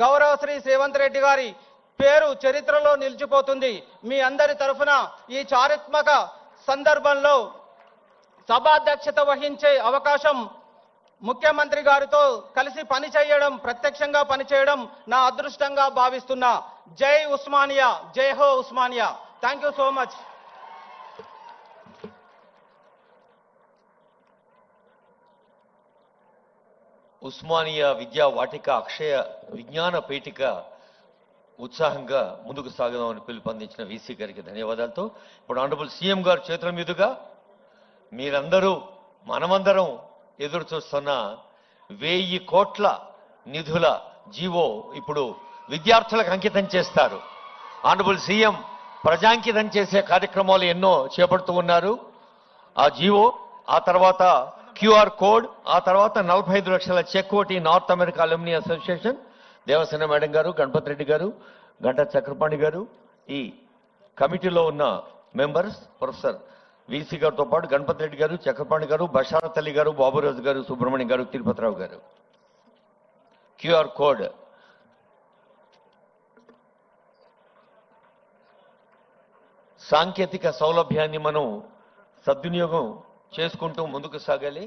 గౌరవ శ్రీ రేవంత్ రెడ్డి గారి పేరు చరిత్రలో నిలిచిపోతుంది. మీ అందరి తరఫున ఈ చారిత్మక సందర్భంలో సభాధ్యక్షత వహించే అవకాశం, ముఖ్యమంత్రి గారితో కలిసి ప్రత్యక్షంగా పనిచేయడం నా అదృష్టంగా భావిస్తున్నా. జై ఉస్మానియా, జై హో Osmania. Thank you so much. Osmania విద్యా వాటిక అక్షయ విజ్ఞాన పీఠిక ఉత్సాహంగా ముందుకు సాగుదామని పిలుపొందించిన వీసీ గారికి ధన్యవాదాలతో ఇప్పుడు ఆనరబుల్ సీఎం గారు చేతుల మీదుగా మీరందరూ మనమందరం ఎదురు చూస్తున్న 1000 కోట్ల నిధుల జీవో ఇప్పుడు విద్యార్థులకు అంకితం చేస్తారు. ఆనరబుల్ సీఎం ప్రజాంకితం చేసే కార్యక్రమాలు ఎన్నో చేపడుతూ ఉన్నారు. ఆ జీవో, ఆ తర్వాత క్యూఆర్ కోడ్, ఆ తర్వాత 45 లక్షల చెక్ ఒకటి north America alumni association, Devasena madam గారు, గణపతి రెడ్డి గారు, గంటా చక్రపాణి గారు, ఈ కమిటీలో ఉన్న మెంబర్స్ ప్రొఫెసర్ వీసీ గారితో పాటు గణపతి రెడ్డి గారు, చక్రపాణి గారు, బషారత్ అలీ గారు, బాబురాజు గారు, సుబ్రహ్మణ్యం గారు, తిరుపతిరావు గారు. క్యూఆర్ కోడ్ సాంకేతిక సౌలభ్యాన్ని మనం సద్వినియోగం చేసుకుంటూ ముందుకు సాగాలి.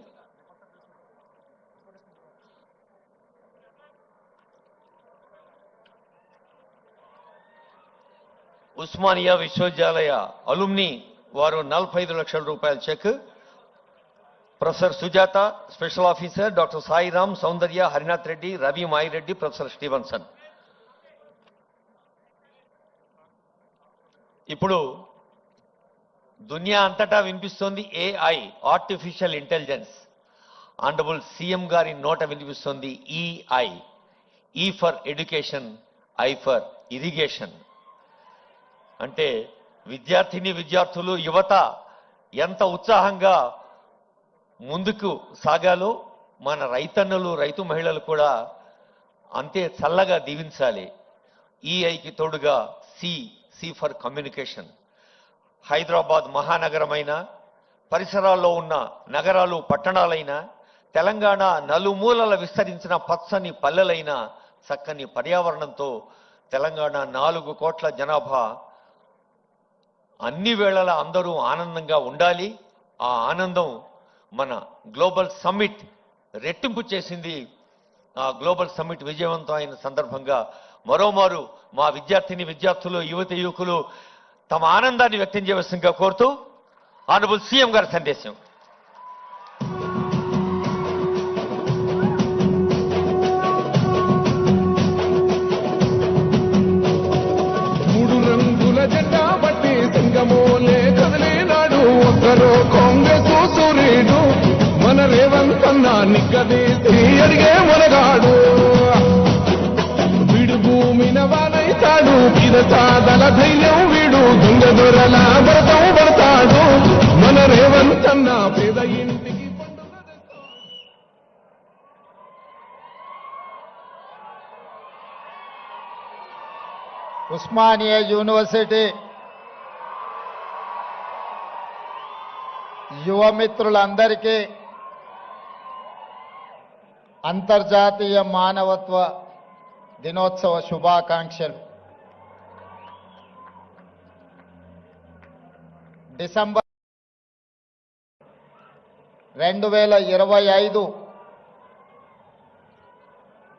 ఉస్మానియా విశ్వవిద్యాలయ అలుమ్ని వారు 45 లక్షల రూపాయల cheque, professor Sujatha, special officer doctor Sairam, Soundarya, Harinath Reddy, Ravi Mayireddy, professor Stevenson. ఇప్పుడు దునియా అంతటా వినిపిస్తోంది AI, artificial intelligence. Honourable CM గారి నోట వినిపిస్తోంది E I, E for education, I for irrigation. అంటే విద్యార్థులు, యువత ఎంత ఉత్సాహంగా ముందుకు సాగాలో మన రైతన్నలు, రైతు మహిళలు కూడా అంతే చల్లగా దీవించాలి. ఈఐకి తోడుగా సి ఫర్ కమ్యూనికేషన్. హైదరాబాద్ మహానగరమైన, పరిసరాల్లో ఉన్న నగరాలు, పట్టణాలైన, తెలంగాణ నలుమూలల విస్తరించిన పచ్చని పల్లెలైన, చక్కని పర్యావరణంతో తెలంగాణ 4 కోట్ల జనాభా అన్ని వేళలా అందరూ ఆనందంగా ఉండాలి. ఆ ఆనందం మన గ్లోబల్ సమ్మిట్ రెట్టింపు చేసింది. ఆ గ్లోబల్ సమ్మిట్ విజయవంతం అయిన సందర్భంగా మరోమారు మా విద్యార్థులు, యువకులు తమ ఆనందాన్ని వ్యక్తం చేయవలసిందిగా కోరుతూ ఆనరబుల్ సీఎం గారి సందేశం. మూడు రంగుల జెండా బట్టి సింగమోలే కదిలేనాడు ఒక్కరో కాంగ్రెస్ సూర్యుడు మన రేవంత్ అన్న నిగ్గదీసి అడిగే మొనగాడు. వీడు భూమిన వానైతాడు, పిరసాదల ధైర్యం వీడు, దొంగ దొరల భరతం పడతాడు. మన రేవంత్ అన్న పేద ఇంటికి పండుగ తెస్తాడు. ఉస్మానియా యూనివర్సిటీ యువమిత్రులందరికీ అంతర్జాతీయ మానవత్వ దినోత్సవ శుభాకాంక్షలు. డిసెంబర్ 2025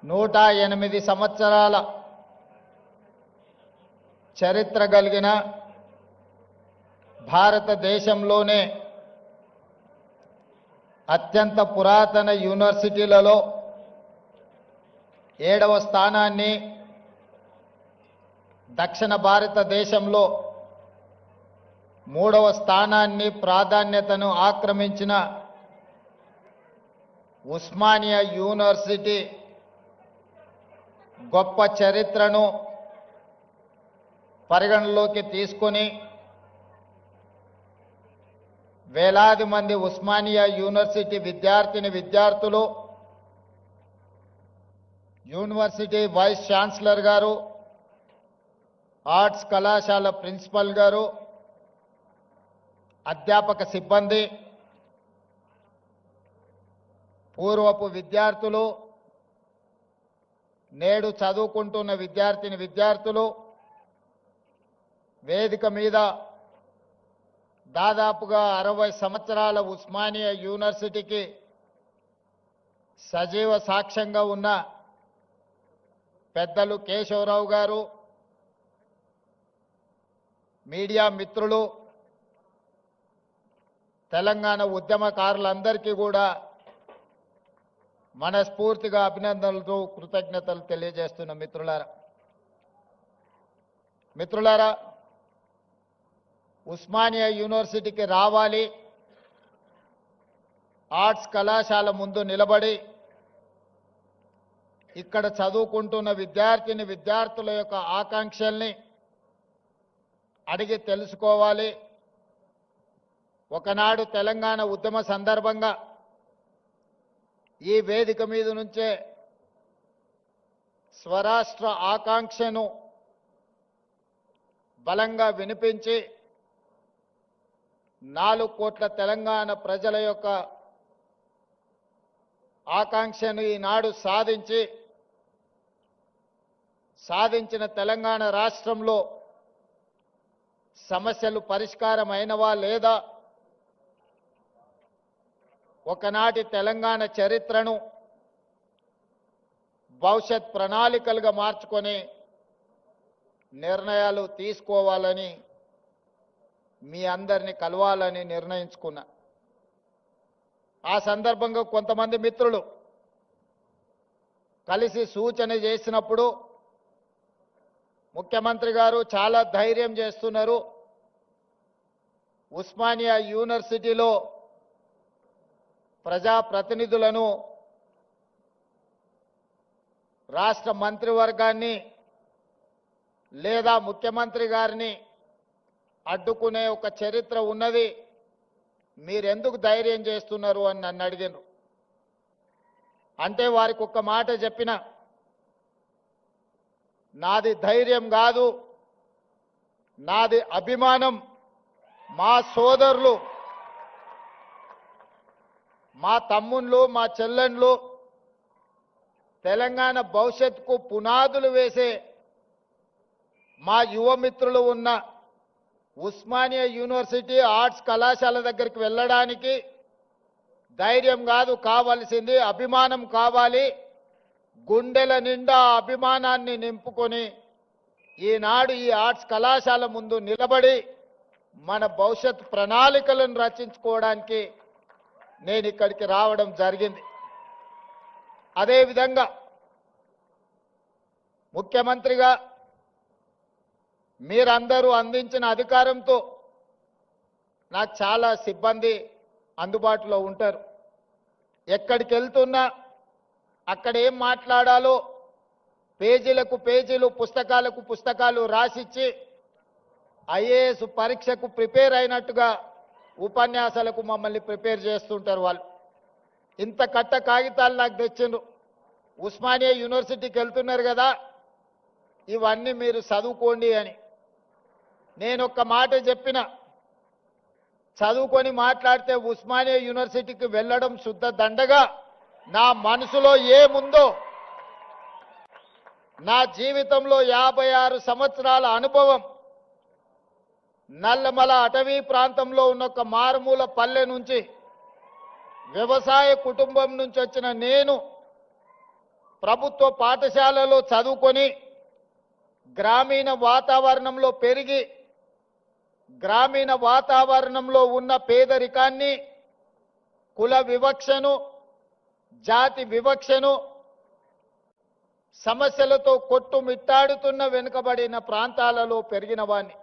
108 సంవత్సరాల చరిత్ర కలిగిన భారతదేశంలోనే అత్యంత పురాతన యూనివర్సిటీలలో 7వ స్థానాన్ని, దక్షిణ భారతదేశంలో 3వ స్థానాన్ని ప్రాధాన్యతను ఆక్రమించిన ఉస్మానియా యూనివర్సిటీ గొప్ప చరిత్రను పరిగణలోకి తీసుకొని వేలాది మంది ఉస్మానియా యూనివర్సిటీ విద్యార్థులు, యూనివర్సిటీ వైస్ ఛాన్సలర్ గారు, ఆర్ట్స్ కళాశాల ప్రిన్సిపల్ గారు, అధ్యాపక సిబ్బంది, పూర్వపు విద్యార్థులు, నేడు చదువుకుంటున్న విద్యార్థులు, వేదిక మీద దాదాపుగా 60 సంవత్సరాల ఉస్మానియా యూనివర్సిటీకి సజీవ సాక్ష్యంగా ఉన్న పెద్దలు కేశవరావు గారు, మీడియా మిత్రులు, తెలంగాణ ఉద్యమకారులందరికీ కూడా మనస్ఫూర్తిగా అభినందనలతో కృతజ్ఞతలు తెలియజేస్తున్న మిత్రులారా, ఉస్మానియా యూనివర్సిటీకి రావాలి, ఆర్ట్స్ కళాశాల ముందు నిలబడి ఇక్కడ చదువుకుంటున్న విద్యార్థుల యొక్క ఆకాంక్షల్ని అడిగి తెలుసుకోవాలి. ఒకనాడు తెలంగాణ ఉద్యమ సందర్భంగా ఈ వేదిక మీద నుంచే స్వరాష్ట్ర ఆకాంక్షను బలంగా వినిపించి 4 కోట్ల తెలంగాణ ప్రజల యొక్క ఆకాంక్షను ఈనాడు సాధించిన తెలంగాణ రాష్ట్రంలో సమస్యలు పరిష్కారమైనవా లేదా, ఒకనాటి తెలంగాణ చరిత్రను భవిష్యత్ ప్రణాళికలుగా మార్చుకొని నిర్ణయాలు తీసుకోవాలని మీ అందరినీ కలవాలని నిర్ణయించుకున్నా. ఆ సందర్భంగా కొంతమంది మిత్రులు కలిసి సూచన చేసినప్పుడు ముఖ్యమంత్రి గారు చాలా ధైర్యం చేస్తున్నారు. ఉస్మానియా యూనివర్సిటీలో ప్రజాప్రతినిధులను రాష్ట్ర మంత్రివర్గాన్ని లేదా ముఖ్యమంత్రి గారిని అడ్డుకునే ఒక చరిత్ర ఉన్నది, మీరెందుకు ధైర్యం చేస్తున్నారు అని నన్ను అడిగారు. అంటే వారికి ఒక్క మాట చెప్పిన, నాది ధైర్యం కాదు, నాది అభిమానం. మా సోదరులు, మా తమ్ముళ్ళు, మా చెల్లెండ్లు తెలంగాణ భవిష్యత్తుకు పునాదులు వేసే మా యువమిత్రులు ఉన్న ఉస్మానియా యూనివర్సిటీ ఆర్ట్స్ కళాశాల దగ్గరికి వెళ్ళడానికి ధైర్యం కాదు కావాల్సింది, అభిమానం కావాలి. గుండెల నిండా అభిమానాన్ని నింపుకొని ఈనాడు ఈ ఆర్ట్స్ కళాశాల ముందు నిలబడి మన భవిష్యత్ ప్రణాళికలను రచించుకోవడానికి నేను ఇక్కడికి రావడం జరిగింది. అదేవిధంగా ముఖ్యమంత్రిగా మీరందరూ అందించిన అధికారంతో నాకు చాలా సిబ్బంది అందుబాటులో ఉంటారు. ఎక్కడికి వెళ్తున్నా అక్కడ ఏం మాట్లాడాలో పేజీలకు పేజీలు, పుస్తకాలకు పుస్తకాలు రాసిచ్చి ఐఏఎస్ పరీక్షకు ప్రిపేర్ అయినట్టుగా ఉపన్యాసాలకు మమ్మల్ని ప్రిపేర్ చేస్తుంటారు. వాళ్ళు ఇంత కట్ట కాగితాలు నాకు తెచ్చిండ్రు. ఉస్మానియా యూనివర్సిటీకి వెళ్తున్నారు కదా, ఇవన్నీ మీరు చదువుకోండి అని. నేను ఒక్క మాట చెప్పిన, చదువుకొని మాట్లాడితే ఉస్మానియా యూనివర్సిటీకి వెళ్ళడం శుద్ధ దండగా. నా మనసులో ఏముందో, నా జీవితంలో 56 సంవత్సరాల అనుభవం, నల్లమల అటవీ ప్రాంతంలో ఉన్న ఒక మారుమూల పల్లె నుంచి, వ్యవసాయ కుటుంబం నుంచి వచ్చిన నేను ప్రభుత్వ పాఠశాలలో చదువుకొని గ్రామీణ వాతావరణంలో పెరిగి గ్రామీణ వాతావరణంలో ఉన్న పేదరికాన్ని, కుల వివక్షను, జాతి వివక్షను, సమస్యలతో కొట్టుమిట్టాడుతున్న వెనుకబడిన ప్రాంతాలలో పెరిగిన వాణ్ణి.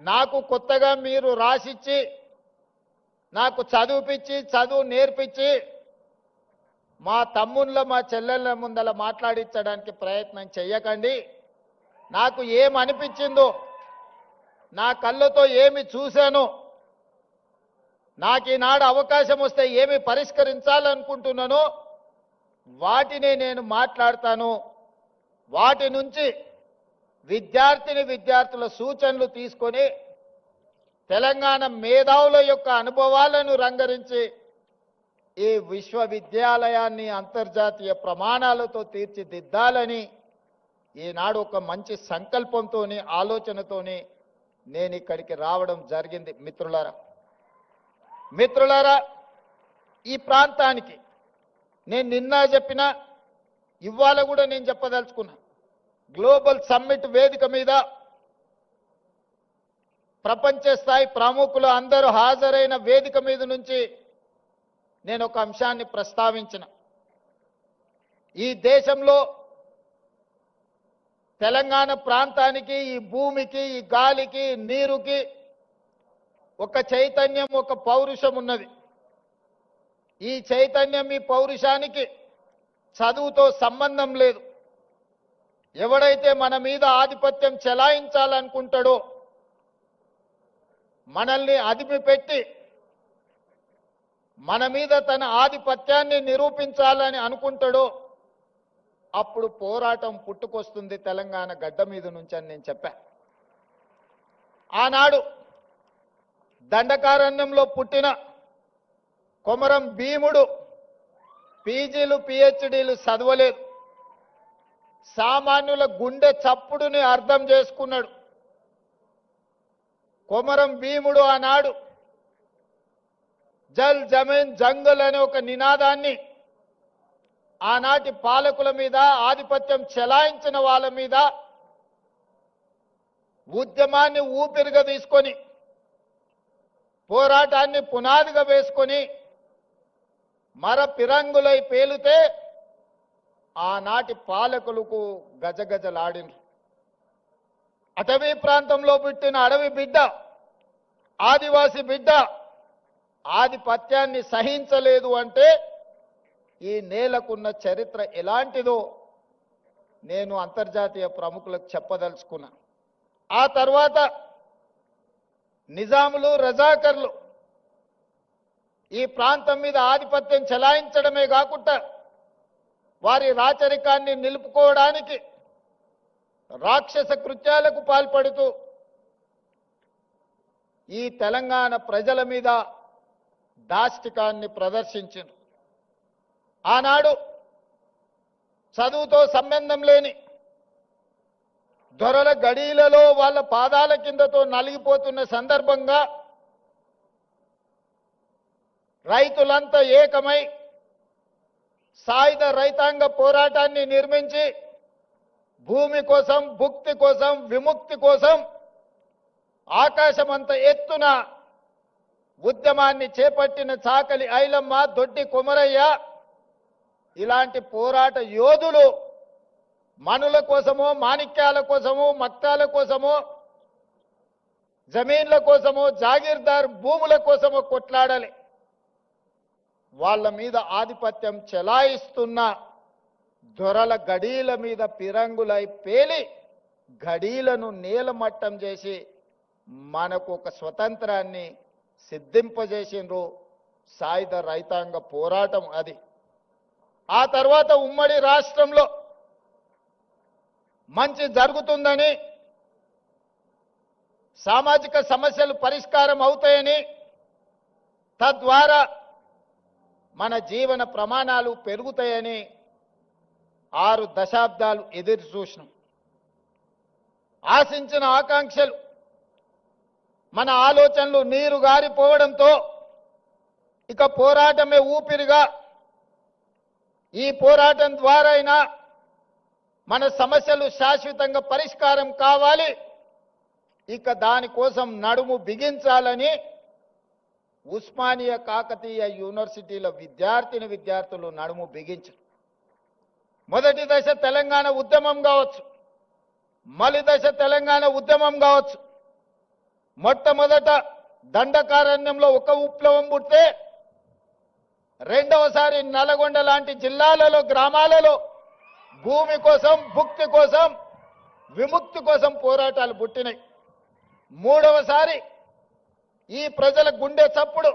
నాకు కొత్తగా మీరు రాసిచ్చి, నాకు చదువుపిచ్చి, చదువు నేర్పించి మా తమ్ముళ్ళ మా చెల్లెళ్ళ ముందల మాట్లాడించడానికి ప్రయత్నం చెయ్యకండి. నాకు ఏమనిపించిందో, నా కళ్ళతో ఏమి చూశానో, నాకు ఈనాడు అవకాశం వస్తే ఏమి పరిష్కరించాలనుకుంటున్నానో వాటిని నేను మాట్లాడతాను. వాటి నుంచి విద్యార్థుల సూచనలు తీసుకొని తెలంగాణ మేధావుల యొక్క అనుభవాలను రంగరించి ఈ విశ్వవిద్యాలయాన్ని అంతర్జాతీయ ప్రమాణాలతో తీర్చిదిద్దాలని ఈనాడు ఒక మంచి సంకల్పంతోని, ఆలోచనతోని నేను ఇక్కడికి రావడం జరిగింది. మిత్రులారా, ఈ ప్రాంతానికి నేను నిన్న చెప్పిన, ఇవాళ కూడా నేను చెప్పదలుచుకున్నా. గ్లోబల్ సమ్మిట్ వేదిక మీద ప్రపంచ స్థాయి ప్రముఖులు అందరూ హాజరైన వేదిక మీద నుంచి నేను ఒక అంశాన్ని ప్రస్తావించిన. ఈ దేశంలో తెలంగాణ ప్రాంతానికి, ఈ భూమికి, ఈ గాలికి, నీరుకి ఒక చైతన్యం, ఒక పౌరుషం ఉన్నది. ఈ చైతన్యం, ఈ పౌరుషానికి చదువుతో సంబంధం లేదు. ఎవడైతే మన మీద ఆధిపత్యం చెలాయించాలనుకుంటాడో, మనల్ని అదిమిపెట్టి మన మీద తన ఆధిపత్యాన్ని నిరూపించాలని అనుకుంటాడో అప్పుడు పోరాటం పుట్టుకొస్తుంది తెలంగాణ గడ్డ మీద నుంచి అని నేను చెప్పా. ఆనాడు దండకారణ్యంలో పుట్టిన కొమరం భీముడు పీజీలు, పిహెచ్డీలు చదవలేదు. సామాన్యుల గుండె చప్పుడుని అర్థం చేసుకున్నాడు. కొమరం భీముడు ఆనాడు జల్ జమీన్ జంగల్ అనే ఒక నినాదాన్ని ఆనాటి పాలకుల మీద, ఆధిపత్యం చెలాయించిన వాళ్ళ మీద ఉద్యమాన్ని ఊపిరిగా తీసుకొని పోరాటాన్ని పునాదిగా వేసుకొని మర పిరంగులై పేలితే ఆనాటి పాలకులకు గజగజలాడిన అటవీ ప్రాంతంలో పుట్టిన అడవి బిడ్డ, ఆదివాసి బిడ్డ ఆధిపత్యాన్ని సహించలేదు అంటే ఈ నేలకున్న చరిత్ర ఎలాంటిదో నేను అంతర్జాతీయ ప్రముఖులకు చెప్పదలుచుకున్నా. ఆ తర్వాత నిజాములు, రజాకర్లు ఈ ప్రాంతం మీద ఆధిపత్యం చెలాయించడమే కాకుండా వారి రాచరికాన్ని నిలుపుకోవడానికి రాక్షస కృత్యాలకు పాల్పడుతూ ఈ తెలంగాణ ప్రజల మీద దాష్టికాన్ని ప్రదర్శించారు. ఆనాడు చదువుతో సంబంధం లేని దొరల గడీలలో వాళ్ళ పాదాల కిందతో నలిగిపోతున్న సందర్భంగా రైతులంతా ఏకమై సాయుధ రైతాంగ పోరాటాన్ని నిర్మించి భూమి కోసం, భుక్తి కోసం, విముక్తి కోసం ఆకాశమంత ఎత్తున ఉద్యమాన్ని చేపట్టిన చాకలి ఐలమ్మ, దొడ్డి కొమరయ్య ఇలాంటి పోరాట యోధులు మనుల కోసమో, మాణిక్యాల కోసమో, మక్తాల కోసమో, జమీన్ల కోసమో, జాగీర్దార్ భూముల కోసమో కొట్లాడాలి. వాళ్ళ మీద ఆధిపత్యం చెలాయిస్తున్న దొరల గడీల మీద పిరంగులై పేలి గడీలను నేలమట్టం చేసి మనకు ఒక స్వతంత్రాన్ని సిద్ధింపజేసిండ్రు. సాయుధ రైతాంగ పోరాటం అది. ఆ తర్వాత ఉమ్మడి రాష్ట్రంలో మంచి జరుగుతుందని, సామాజిక సమస్యలు పరిష్కారం అవుతాయని, తద్వారా మన జీవన ప్రమాణాలు పెరుగుతాయని 6 దశాబ్దాలు ఎదురు చూసినాం. ఆశించిన ఆకాంక్షలు, మన ఆలోచనలు నీరు గారిపోవడంతో ఇక పోరాటమే ఊపిరిగా, ఈ పోరాటం ద్వారా అయినా మన సమస్యలు శాశ్వతంగా పరిష్కారం కావాలి, ఇక దానికోసం నడుము బిగించాలని ఉస్మానియా కాకతీయ యూనివర్సిటీల విద్యార్థులు నడుము బిగించారు. మొదటి దశ తెలంగాణ ఉద్యమం కావచ్చు, మలి దశ తెలంగాణ ఉద్యమం కావచ్చు. మొట్టమొదట దండకారణ్యంలో ఒక విప్లవం పుడితే రెండవసారి నల్గొండ లాంటి జిల్లాలలో, గ్రామాలలో భూమి కోసం, భుక్తి కోసం, విముక్తి కోసం పోరాటాలు పుట్టినాయి. మూడవసారి ఈ ప్రజల గుండె చప్పుడు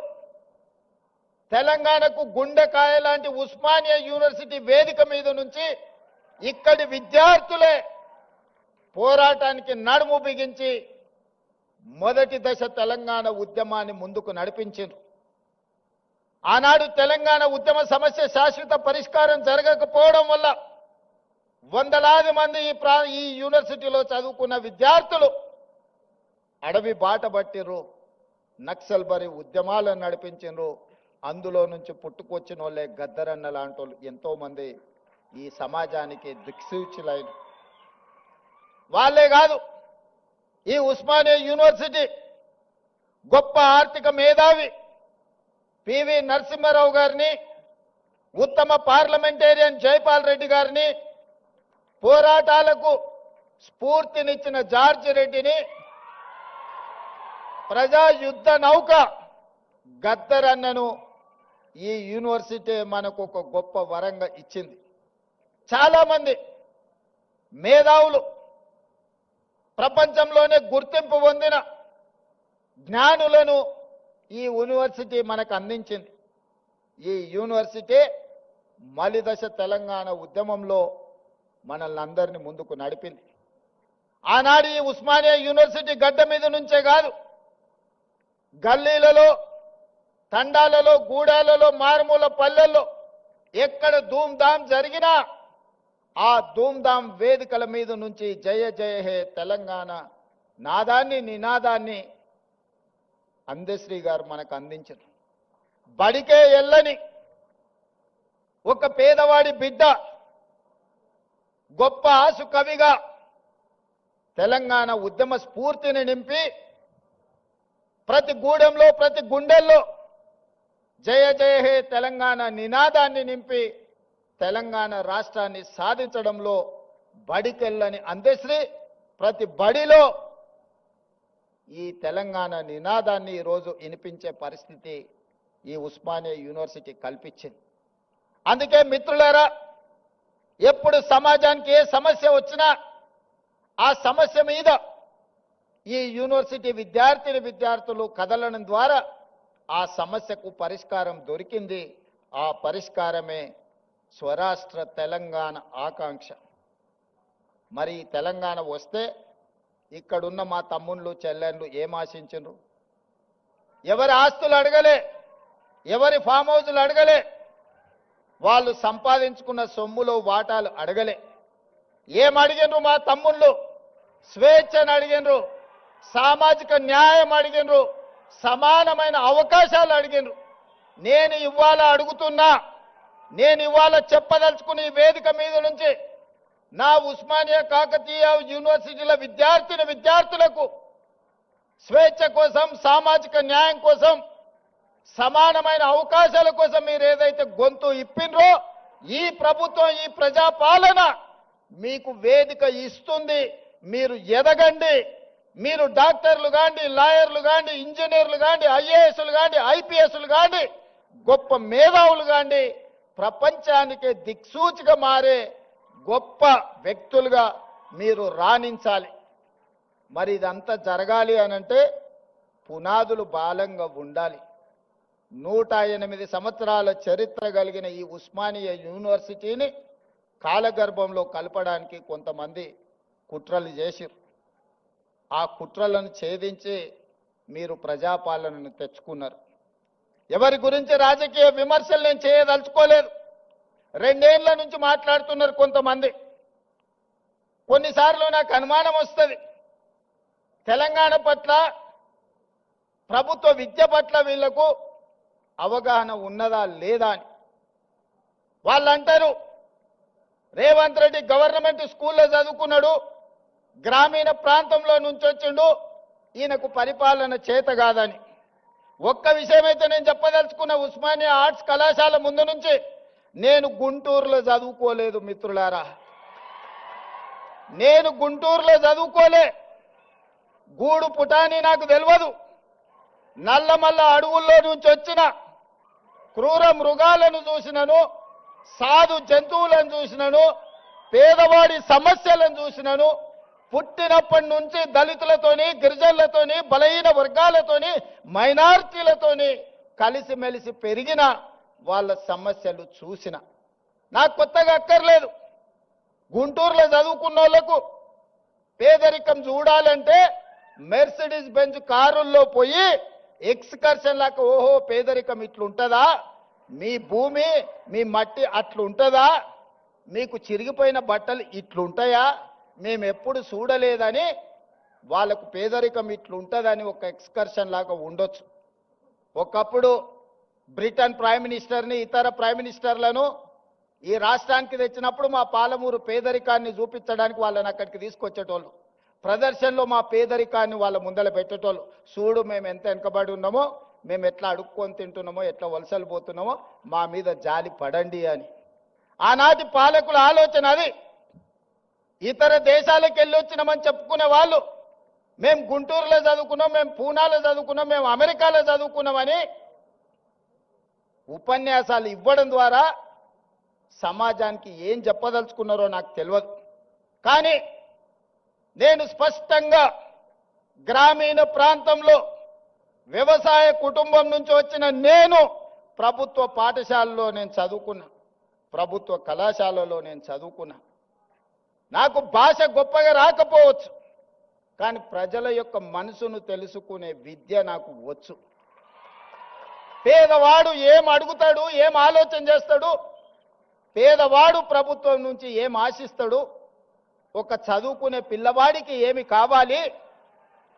తెలంగాణకు గుండెకాయ లాంటి ఉస్మానియా యూనివర్సిటీ వేదిక మీద నుంచి ఇక్కడి విద్యార్థులే పోరాటానికి నడుము బిగించి మొదటి దశ తెలంగాణ ఉద్యమాన్ని ముందుకు నడిపించారు. ఆనాడు తెలంగాణ ఉద్యమ సమస్య శాశ్వత పరిష్కారం జరగకపోవడం వల్ల వందలాది మంది ఈ యూనివర్సిటీలో చదువుకున్న విద్యార్థులు అడవి బాట పట్టిర్రు, నక్సల్ బరి ఉద్యమాలను నడిపించారు. అందులో నుంచి పుట్టుకొచ్చిన వాళ్ళే గద్దరన్న లాంటి వాళ్ళు ఎంతో మంది ఈ సమాజానికి దిక్సూచులైన వాళ్ళే కాదు. ఈ ఉస్మానియా యూనివర్సిటీ గొప్ప ఆర్థిక మేధావి పివి నరసింహారావు గారిని, ఉత్తమ పార్లమెంటేరియన్ జైపాల్ రెడ్డి గారిని, పోరాటాలకు స్ఫూర్తినిచ్చిన జార్జి రెడ్డిని, ప్రజా యుద్ధ నౌక గద్దరన్నను ఈ యూనివర్సిటీ మనకు ఒక గొప్ప వరంగా ఇచ్చింది. చాలా మంది మేధావులు, ప్రపంచంలోనే గుర్తింపు పొందిన జ్ఞానులను ఈ యూనివర్సిటీ మనకు అందించింది. ఈ యూనివర్సిటీ మలిదశ తెలంగాణ ఉద్యమంలో మనల్ని అందరినీ ముందుకు నడిపింది. ఆనాడు ఈ ఉస్మానియా యూనివర్సిటీ గడ్డ మీద నుంచే కాదు, గల్లీలలో, తండాలలో, గూడాలలో, మారుమూల పల్లెల్లో ఎక్కడ ధూమ్ధాం జరిగినా ఆ ధూమ్ధాం వేదికల మీద నుంచి జయ జయ హే తెలంగాణ నాదాన్ని, నినాదాన్ని అందశ్రీ గారు మనకు అందించారు. బడికే ఎల్లని ఒక పేదవాడి బిడ్డ గొప్ప ఆసు కవిగా తెలంగాణ ఉద్యమ స్ఫూర్తిని నింపి ప్రతి గూడెంలో ప్రతి గుండెల్లో జయ జయ హే తెలంగాణ నినాదాన్ని నింపి తెలంగాణ రాష్ట్రాన్ని సాధించడంలో బడికెళ్ళని అందశ్రీ ప్రతి బడిలో ఈ తెలంగాణ నినాదాన్ని ఈరోజు వినిపించే పరిస్థితి ఈ ఉస్మానియా యూనివర్సిటీ కల్పించింది. అందుకే మిత్రులారా, ఎప్పుడు సమాజానికి ఏ సమస్య వచ్చినా ఆ సమస్య మీద ఈ యూనివర్సిటీ విద్యార్థులు కదలడం ద్వారా ఆ సమస్యకు పరిష్కారం దొరికింది. ఆ పరిష్కారమే స్వరాష్ట్ర తెలంగాణ ఆకాంక్ష. మరి తెలంగాణ వస్తే ఇక్కడున్న మా తమ్ముళ్ళు చెల్లెళ్ళు ఏం ఆశించరు? ఎవరి ఆస్తులు అడగలే, ఎవరి ఫామ్ హౌజులు అడగలే, వాళ్ళు సంపాదించుకున్న సొమ్ములో వాటాలు అడగలే. ఏం అడిగినరు మా తమ్ముళ్ళు? స్వేచ్ఛను అడిగినరు, సామాజిక న్యాయం అడిగినరు, సమానమైన అవకాశాలు అడిగినరు. నేను ఇవాళ అడుగుతున్నా, నేను ఇవాళ చెప్పదలుచుకుని ఈ వేదిక మీద నుంచి నా ఉస్మానియా కాకతీయ యూనివర్సిటీల విద్యార్థులకు స్వేచ్ఛ కోసం, సామాజిక న్యాయం కోసం, సమానమైన అవకాశాల కోసం మీరు ఏదైతే గొంతు ఇప్పినరో ఈ ప్రభుత్వం, ఈ ప్రజాపాలన మీకు వేదిక ఇస్తుంది. మీరు ఎదగండి. మీరు డాక్టర్లు కాండి, లాయర్లు కాండి, ఇంజనీర్లు కాండి, ఐఏఎస్లు కాండి, ఐపీఎస్లు కాండి, గొప్ప మేధావులు కాండి, ప్రపంచానికే దిక్సూచిగా మారే గొప్ప వ్యక్తులుగా మీరు రాణించాలి. మరి ఇదంతా జరగాలి అనంటే పునాదులు బలంగా ఉండాలి. 108 సంవత్సరాల చరిత్ర కలిగిన ఈ ఉస్మానియా యూనివర్సిటీని కాలగర్భంలో కలపడానికి కొంతమంది కుట్రలు చేసిరు. ఆ కుట్రలను ఛేదించి మీరు ప్రజాపాలనను తెచ్చుకున్నారు. ఎవరి గురించి రాజకీయ విమర్శలు నేను చేయదలుచుకోలేదు. 2 ఏళ్ల నుంచి మాట్లాడుతున్నారు కొంతమంది. కొన్నిసార్లు నాకు అనుమానం వస్తుంది, తెలంగాణ పట్ల, ప్రభుత్వ విద్య పట్ల వీళ్లకు అవగాహన ఉన్నదా లేదా అని. వాళ్ళు అంటారు రేవంత్ రెడ్డి గవర్నమెంట్ స్కూల్లో చదువుకున్నాడు, గ్రామీణ ప్రాంతంలో నుంచి వచ్చిండు, ఈయనకు పరిపాలన చేత కాదని. ఒక్క విషయమైతే నేను చెప్పదలుచుకున్న, ఉస్మానియా ఆర్ట్స్ కళాశాల ముందు నుంచి నేను గుంటూరులో చదువుకోలేదు మిత్రులారా. నేను గుంటూరులో చదువుకోలే. గూడు పుటాని నాకు తెలియదు. నల్లమల్ల అడవుల్లో నుంచి వచ్చిన క్రూర మృగాలను చూసినను, సాధు జంతువులను చూసినను, పేదవాడి సమస్యలను చూసినను. పుట్టినప్పటి నుంచి దళితులతోని, గిరిజనులతోని, బలహీన వర్గాలతోని, మైనారిటీలతోని కలిసిమెలిసి పెరిగిన వాళ్ళ సమస్యలు చూసిన. నాకు కొత్తగా అక్కర్లేదు. గుంటూరులో చదువుకున్న వాళ్ళకు పేదరికం చూడాలంటే మెర్సిడీస్ బెంజ్ కారుల్లో పోయి ఎక్స్కర్షన్ లాగా, ఓహో పేదరికం ఇట్లుంటుందా, మీ భూమి మీ మట్టి అట్లుంటుందా, మీకు చిరిగిపోయిన బట్టలు ఇట్లుంటాయా, మేము ఎప్పుడు చూడలేదని వాళ్ళకు పేదరికం ఇట్లుంటుందని ఒక ఎక్స్కర్షన్ లాగా ఉండొచ్చు. ఒకప్పుడు బ్రిటన్ ప్రైమ్ మినిస్టర్ని, ఇతర ప్రైమ్ మినిస్టర్లను ఈ రాష్ట్రానికి తెచ్చినప్పుడు మా పాలమూరు పేదరికాన్ని చూపించడానికి వాళ్ళని అక్కడికి తీసుకొచ్చేటోళ్ళు. ప్రదర్శనలో మా పేదరికాన్ని వాళ్ళ ముందర పెట్టేటోళ్ళు. చూడు మేము ఎంత వెనకబడి ఉన్నామో, మేము ఎట్లా అడుక్కొని తింటున్నామో, ఎట్లా వలసలు పోతున్నామో, మా మీద జాలి పడండి అని. ఆనాటి పాలకుల ఆలోచన అది. ఇతర దేశాలకు వెళ్ళి వచ్చినామని చెప్పుకునే వాళ్ళు మేము గుంటూరులో చదువుకున్నాం, మేము పూనాలో చదువుకున్నాం, మేము అమెరికాలో చదువుకున్నామని ఉపన్యాసాలు ఇవ్వడం ద్వారా సమాజానికి ఏం చెప్పదలుచుకున్నారో నాకు తెలియదు. కానీ నేను స్పష్టంగా గ్రామీణ ప్రాంతంలో వ్యవసాయ కుటుంబం నుంచి వచ్చిన నేను ప్రభుత్వ పాఠశాలలో నేను చదువుకున్నా, ప్రభుత్వ కళాశాలలో నేను చదువుకున్నా. నాకు భాష గొప్పగా రాకపోవచ్చు, కానీ ప్రజల యొక్క మనసును తెలుసుకునే విద్య నాకు వచ్చు. పేదవాడు ఏం అడుగుతాడు, ఏం ఆలోచన చేస్తాడు, పేదవాడు ప్రభుత్వం నుంచి ఏం ఆశిస్తాడు, ఒక చదువుకునే పిల్లవాడికి ఏమి కావాలి,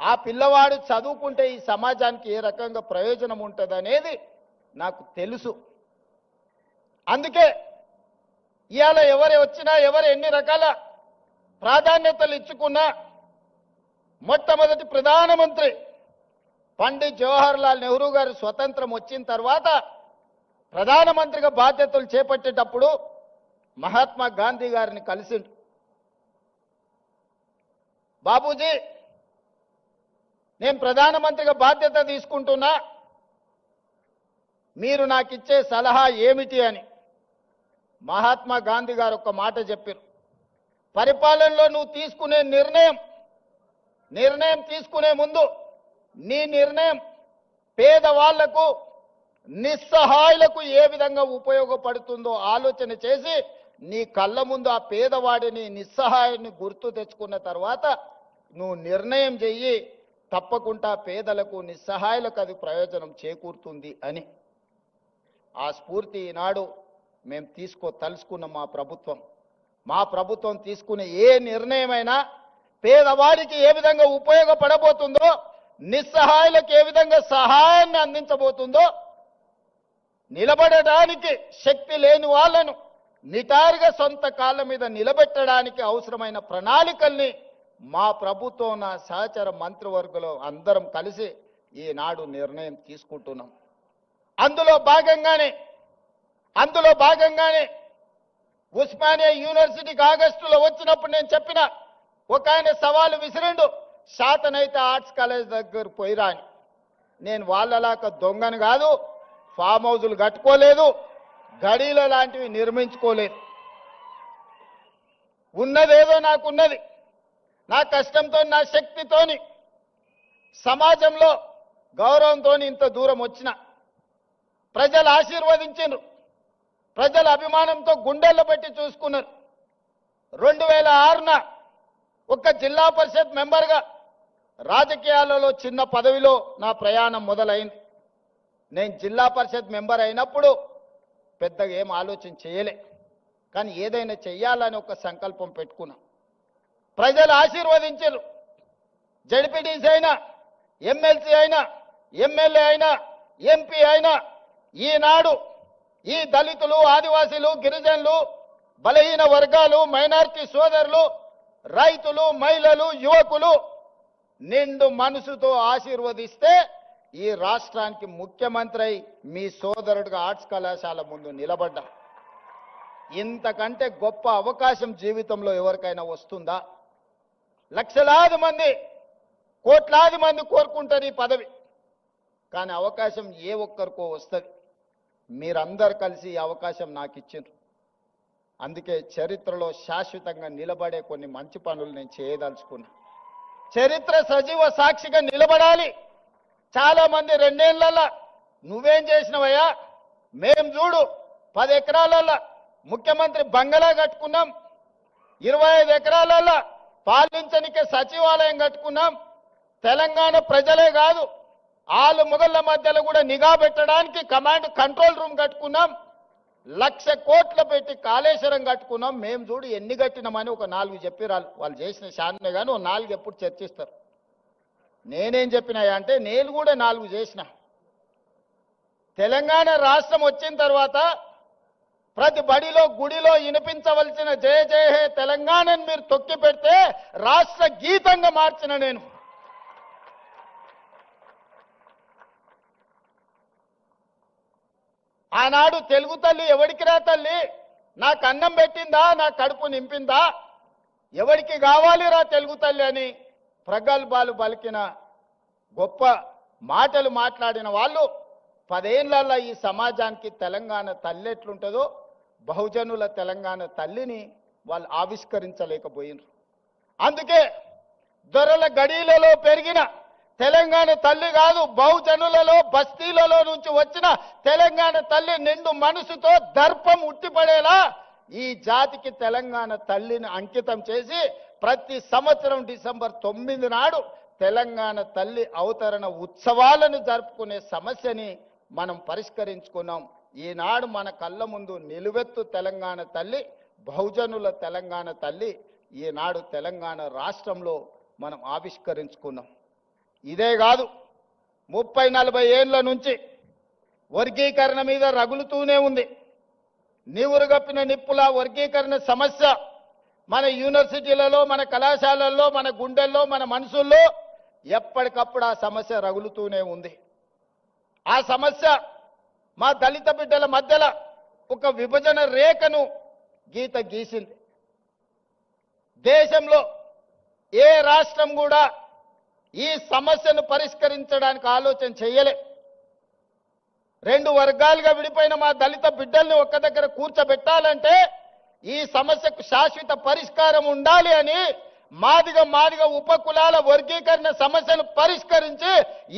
ఆ పిల్లవాడు చదువుకుంటే ఈ సమాజానికి ఏ రకంగా ప్రయోజనం ఉంటుందనేది నాకు తెలుసు. అందుకే ఇవాళ ఎవరు వచ్చినా, ఎవరు ఎన్ని రకాల ప్రాధాన్యతలు ఇచ్చుకున్నా, మొట్టమొదటి ప్రధానమంత్రి పండిత్ జవహర్లాల్ నెహ్రూ గారు స్వతంత్రం వచ్చిన తర్వాత ప్రధానమంత్రిగా బాధ్యతలు చేపట్టేటప్పుడు మహాత్మా గాంధీ గారిని కలిసిండు. బాబూజీ, నేను ప్రధానమంత్రిగా బాధ్యత తీసుకుంటున్నా, మీరు నాకు ఇచ్చే సలహా ఏమిటి అని. మహాత్మా గాంధీ గారు ఒక మాట చెప్పారు, పరిపాలనలో నువ్వు తీసుకునే నిర్ణయం తీసుకునే ముందు నీ నిర్ణయం పేదవాళ్లకు నిస్సహాయులకు ఏ విధంగా ఉపయోగపడుతుందో ఆలోచన చేసి నీ కళ్ళ ముందు ఆ పేదవాడిని నిస్సహాయాన్ని గుర్తు తెచ్చుకున్న తర్వాత నువ్వు నిర్ణయం చెయ్యి, తప్పకుండా పేదలకు నిస్సహాయులకు అది ప్రయోజనం చేకూరుతుంది అని. ఆ స్ఫూర్తి ఈనాడు మేము తలుసుకున్న మా ప్రభుత్వం తీసుకునే ఏ నిర్ణయమైనా పేదవాడికి ఏ విధంగా ఉపయోగపడబోతుందో, నిస్సహాయులకు ఏ విధంగా సహాయాన్ని అందించబోతుందో, నిలబడడానికి శక్తి లేని వాళ్ళను నిటారుగా సొంత కాళ్ళ మీద నిలబెట్టడానికి అవసరమైన ప్రణాళికల్ని మా ప్రభుత్వం నా సహచర మంత్రివర్గంలో అందరం కలిసి ఈనాడు నిర్ణయం తీసుకుంటున్నాం. అందులో భాగంగానే ఉస్మానియా యూనివర్సిటీకి ఆగస్టులో వచ్చినప్పుడు నేను చెప్పిన ఒక ఆయన సవాలు విసిరిండు, శాతనైతే ఆర్ట్స్ కాలేజ్ దగ్గర పోయిరా అని. నేను వాళ్ళలాగా దొంగను కాదు, ఫామ్ హౌజులు కట్టుకోలేదు, గడీల లాంటివి నిర్మించుకోలేదు. ఉన్నదేదో నాకున్నది, నా కష్టంతో నా శక్తితోని సమాజంలో గౌరవంతో ఇంత దూరం వచ్చిన ప్రజలు ఆశీర్వదించారు, ప్రజల అభిమానంతో గుండెల్లో పెట్టి చూసుకున్నారు. 2006న ఒక జిల్లా పరిషత్ మెంబర్గా రాజకీయాలలో చిన్న పదవిలో నా ప్రయాణం మొదలైంది. నేను జిల్లా పరిషత్ మెంబర్ అయినప్పుడు పెద్దగా ఏం ఆలోచన చేయలే, కానీ ఏదైనా చెయ్యాలని ఒక సంకల్పం పెట్టుకున్నా. ప్రజలు ఆశీర్వదించారు. జడ్పీటీసీ అయినా, ఎమ్మెల్సీ అయినా, ఎమ్మెల్యే అయినా, ఎంపీ అయినా ఈనాడు ఈ దళితులు, ఆదివాసీలు, గిరిజనులు, బలహీన వర్గాలు, మైనారిటీ సోదరులు, రైతులు, మహిళలు, యువకులు నిండు మనసుతో ఆశీర్వదిస్తే ఈ రాష్ట్రానికి ముఖ్యమంత్రి అయి మీ సోదరుడిగా ఆర్ట్స్ కళాశాల ముందు నిలబడ్డా. ఇంతకంటే గొప్ప అవకాశం జీవితంలో ఎవరికైనా వస్తుందా? లక్షలాది మంది, కోట్లాది మంది కోరుకుంటారు ఈ పదవి, కానీ అవకాశం ఏ ఒక్కరికో వస్తుంది. మీరందరూ కలిసి ఈ అవకాశం నాకు ఇచ్చిండ్రు. అందుకే చరిత్రలో శాశ్వతంగా నిలబడే కొన్ని మంచి పనులు నేను చేయదలుచుకున్నా. చరిత్ర సజీవ సాక్షిగా నిలబడాలి. చాలా మంది 2 ఏళ్లలో నువ్వేం చేసినవయ్యా, మేం చూడు 10 ఎకరాలలో ముఖ్యమంత్రి బంగళా కట్టుకున్నాం, 25 ఎకరాలలో పాలించనికే సచివాలయం కట్టుకున్నాం. తెలంగాణ ప్రజలే కాదు, ఆలు మొగళ్ళ మధ్యలో కూడా నిఘా పెట్టడానికి కమాండ్ కంట్రోల్ రూమ్ కట్టుకున్నాం. 1,00,000 కోట్లు పెట్టి కాళేశ్వరం కట్టుకున్నాం. మేము చూడు ఎన్ని కట్టినామని ఒక 4 చెప్పిరాలు. వాళ్ళు చేసిన శాన్నే కానీ ఓ 4 ఎప్పుడు చర్చిస్తారు. నేనేం చెప్పినాయా అంటే నేను కూడా 4 చేసిన. తెలంగాణ రాష్ట్రం వచ్చిన తర్వాత ప్రతి బడిలో, గుడిలో వినిపించవలసిన జయ జయ హే తెలంగాణని మీరు తొక్కి పెడితే రాష్ట్ర గీతంగా మార్చిన నేను. ఆనాడు తెలుగు తల్లి ఎవడికి రా తల్లి, నాకు అన్నం పెట్టిందా, నా కడుపు నింపిందా, ఎవరికి కావాలిరా తెలుగు తల్లి అని ప్రగల్భాలు పలికిన గొప్ప మాటలు మాట్లాడిన వాళ్ళు 10 ఏళ్లలో ఈ సమాజానికి తెలంగాణ తల్లి ఎట్లుంటుందో బహుజనుల తెలంగాణ తల్లిని వాళ్ళు ఆవిష్కరించలేకపోయినారు. అందుకే దొరల గడీలలో పెరిగిన తెలంగాణ తల్లి కాదు, బహుజనులలో బస్తీలలో నుంచి వచ్చిన తెలంగాణ తల్లి నిండు మనసుతో దర్పం ఉట్టిపడేలా ఈ జాతికి తెలంగాణ తల్లిని అంకితం చేసి ప్రతి సంవత్సరం డిసెంబర్ 9 నాడు తెలంగాణ తల్లి అవతరణ ఉత్సవాలను జరుపుకునే సమస్యని మనం పరిష్కరించుకున్నాం. ఈనాడు మన కళ్ళ ముందు నిలువెత్తు తెలంగాణ తల్లి, బహుజనుల తెలంగాణ తల్లి ఈనాడు తెలంగాణ రాష్ట్రంలో మనం ఆవిష్కరించుకున్నాం. ఇదే కాదు, 30-40 ఏళ్ల నుంచి వర్గీకరణ మీద రగులుతూనే ఉంది. నీవురుగప్పిన నిప్పుల వర్గీకరణ సమస్య మన యూనివర్సిటీలలో, మన కళాశాలల్లో, మన గుండెల్లో, మన మనసుల్లో ఎప్పటికప్పుడు ఆ సమస్య రగులుతూనే ఉంది. ఆ సమస్య మా దళిత బిడ్డల మధ్యలో ఒక విభజన రేఖను గీత గీసింది. దేశంలో ఏ రాష్ట్రం కూడా ఈ సమస్యను పరిష్కరించడానికి ఆలోచన చేయలే. రెండు వర్గాలుగా విడిపోయిన మా దళిత బిడ్డల్ని ఒక్క దగ్గర కూర్చోబెట్టాలంటే ఈ సమస్యకు శాశ్వత పరిష్కారం ఉండాలి అని మాదిగ ఉపకులాల వర్గీకరణ సమస్యను పరిష్కరించి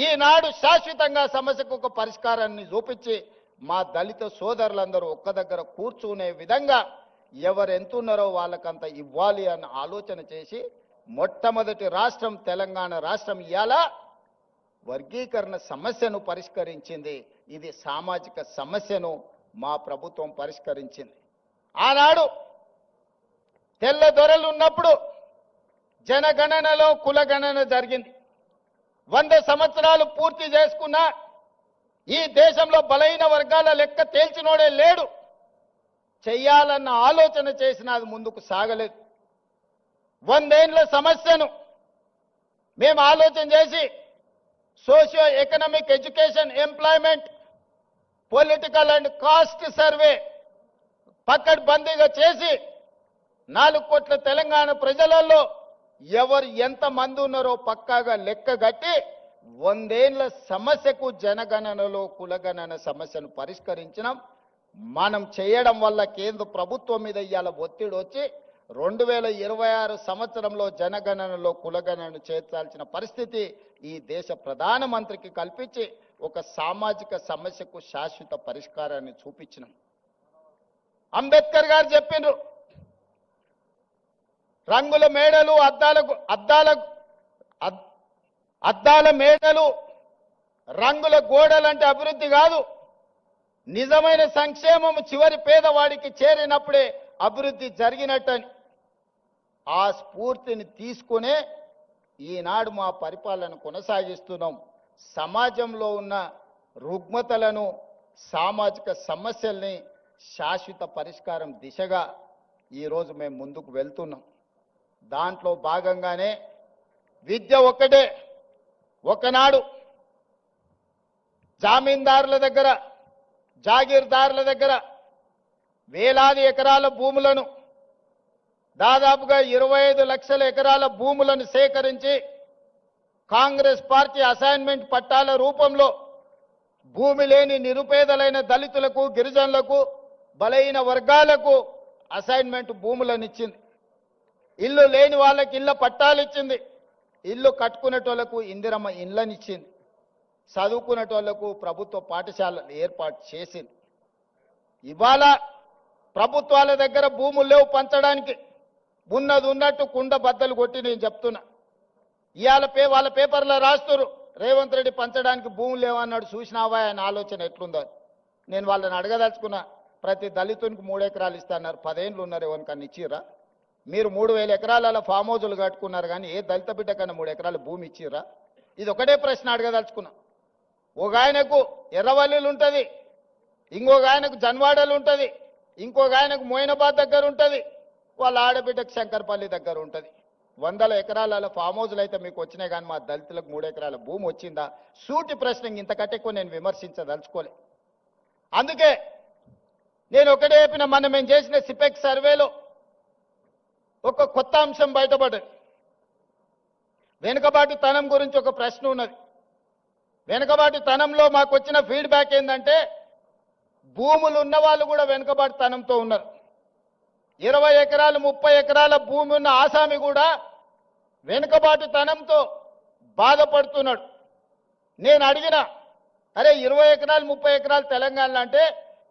ఈనాడు శాశ్వతంగా సమస్యకు ఒక పరిష్కారాన్ని చూపించి మా దళిత సోదరులందరూ ఒక్క దగ్గర కూర్చునే విధంగా ఎవరు ఎంతున్నారో వాళ్ళకంత ఇవ్వాలి అన్న ఆలోచన చేసి మొట్టమొదటి రాష్ట్రం తెలంగాణ రాష్ట్రం ఇవాళ వర్గీకరణ సమస్యను పరిష్కరించింది. ఇది సామాజిక సమస్యను మా ప్రభుత్వం పరిష్కరించింది. ఆనాడు తెల్ల దొరలు ఉన్నప్పుడు జనగణనలో కులగణన జరిగింది. 100 సంవత్సరాలు పూర్తి చేసుకున్న ఈ దేశంలో బలహీన వర్గాల లెక్క తేల్చినోడే లేడు. చెయ్యాలన్న ఆలోచన చేసిన అది ముందుకు సాగలేదు. 100 ఏళ్ల సమస్యను మేము ఆలోచన చేసి socio economic education employment political and caste survey పకడ్బందీగా చేసి 4 కోట్ల తెలంగాణ ప్రజలలో ఎవరు ఎంతమంది ఉన్నారో పక్కాగా లెక్క కట్టి 100 ఏళ్ల సమస్యకు జనగణనలో కులగణన సమస్యను పరిష్కరించినాం. మనం చేయడం వల్ల కేంద్ర ప్రభుత్వం మీద ఇవాళ ఒత్తిడి వచ్చి 2026 సంవత్సరంలో జనగణనలో కులగణనను చేర్చాల్సిన పరిస్థితి ఈ దేశ ప్రధానమంత్రికి కల్పించి ఒక సామాజిక సమస్యకు శాశ్వత పరిష్కారాన్ని చూపించినాం. అంబేద్కర్ గారు చెప్పిండ్రు, రంగుల మేడలు అద్దాల మేడలు రంగుల గోడలంటే అభివృద్ధి కాదు, నిజమైన సంక్షేమం చివరి పేదవాడికి చేరినప్పుడే అభివృద్ధి జరిగినట్టని ఆ స్ఫూర్తిని తీసుకునే ఈనాడు మా పరిపాలన కొనసాగిస్తున్నాం. సమాజంలో ఉన్న రుగ్మతలను సామాజిక సమస్యల్ని శాశ్వత పరిష్కారం దిశగా ఈరోజు మేము ముందుకు వెళ్తున్నాం. దాంట్లో భాగంగానే విద్య ఒక్కటే. ఒకనాడు జామీందారుల దగ్గర జాగీర్దారుల దగ్గర వేలాది ఎకరాల భూములను దాదాపుగా 25 లక్షల ఎకరాల భూములను సేకరించి కాంగ్రెస్ పార్టీ అసైన్మెంట్ పట్టాల రూపంలో భూమి లేని నిరుపేదలైన దళితులకు గిరిజనులకు బలహీన వర్గాలకు అసైన్మెంట్ భూములను ఇచ్చింది. ఇల్లు లేని వాళ్ళకి ఇళ్ళ పట్టాలు ఇచ్చింది. ఇల్లు కట్టుకునేటోళ్లకు ఇందిరమ్మ ఇళ్ళని ఇచ్చింది. చదువుకునేటోళ్లకు ప్రభుత్వ పాఠశాలలు ఏర్పాటు చేసింది. ఇవాళ ప్రభుత్వాల దగ్గర భూములు లేవు పంచడానికి. ఉన్నది ఉన్నట్టు కుండ బద్దలు కొట్టి నేను చెప్తున్నా. ఇవాళ వాళ్ళ పేపర్లో రాస్తున్నారు రేవంత్ రెడ్డి పంచడానికి భూములు లేవన్నాడు. చూసినావా ఆయన ఆలోచన ఎట్లుందో. నేను వాళ్ళని అడగదలుచుకున్నా, ప్రతి దళితునికి 3 ఎకరాలు ఇస్తాన్నారు. 10 ఏళ్ళు ఉన్నారు, ఎవరికన్నా ఇచ్చిర్రా? మీరు 3000 ఎకరాల ఫామ్ హౌజులు కట్టుకున్నారు, కానీ ఏ దళిత బిడ్డ కన్నా 3 ఎకరాల భూమి ఇచ్చిర్రా? ఇది ఒకటే ప్రశ్న అడగదలుచుకున్నా. ఒక ఆయనకు ఎర్రవల్లిలు ఉంటుంది, ఇంకొక ఆయనకు జన్వాడలు ఉంటుంది, ఇంకొక ఆయనకు మోయినాబాద్ దగ్గర ఉంటుంది, వాళ్ళ ఆడబిడ్డకు శంకర్పల్లి దగ్గర ఉంటుంది. 100 ఎకరాల ఫామ్ హౌజులు అయితే మీకు వచ్చినాయి, కానీ మా దళితులకు 3 ఎకరాల భూమి వచ్చిందా? సూటి ప్రశ్న. ఇంతకంటే ఎక్కువ నేను విమర్శించదలుచుకోలే. అందుకే నేను ఒకటే చెప్పిన, మనం మేము చేసిన సిపెక్ సర్వేలో ఒక కొత్త అంశం బయటపడ్డది. వెనుకబాటుతనం గురించి ఒక ప్రశ్న ఉన్నది. వెనుకబాటుతనంలో మాకు వచ్చిన ఫీడ్బ్యాక్ ఏంటంటే భూములు ఉన్న వాళ్ళు కూడా వెనుకబాటుతనంతో ఉన్నారు. 20 ఎకరాలు 30 ఎకరాల భూమి ఉన్న ఆసామి కూడా వెనుకబాటుతనంతో బాధపడుతున్నాడు. నేను అడిగిన, అరే 20 ఎకరాలు 30 ఎకరాలు తెలంగాణలో అంటే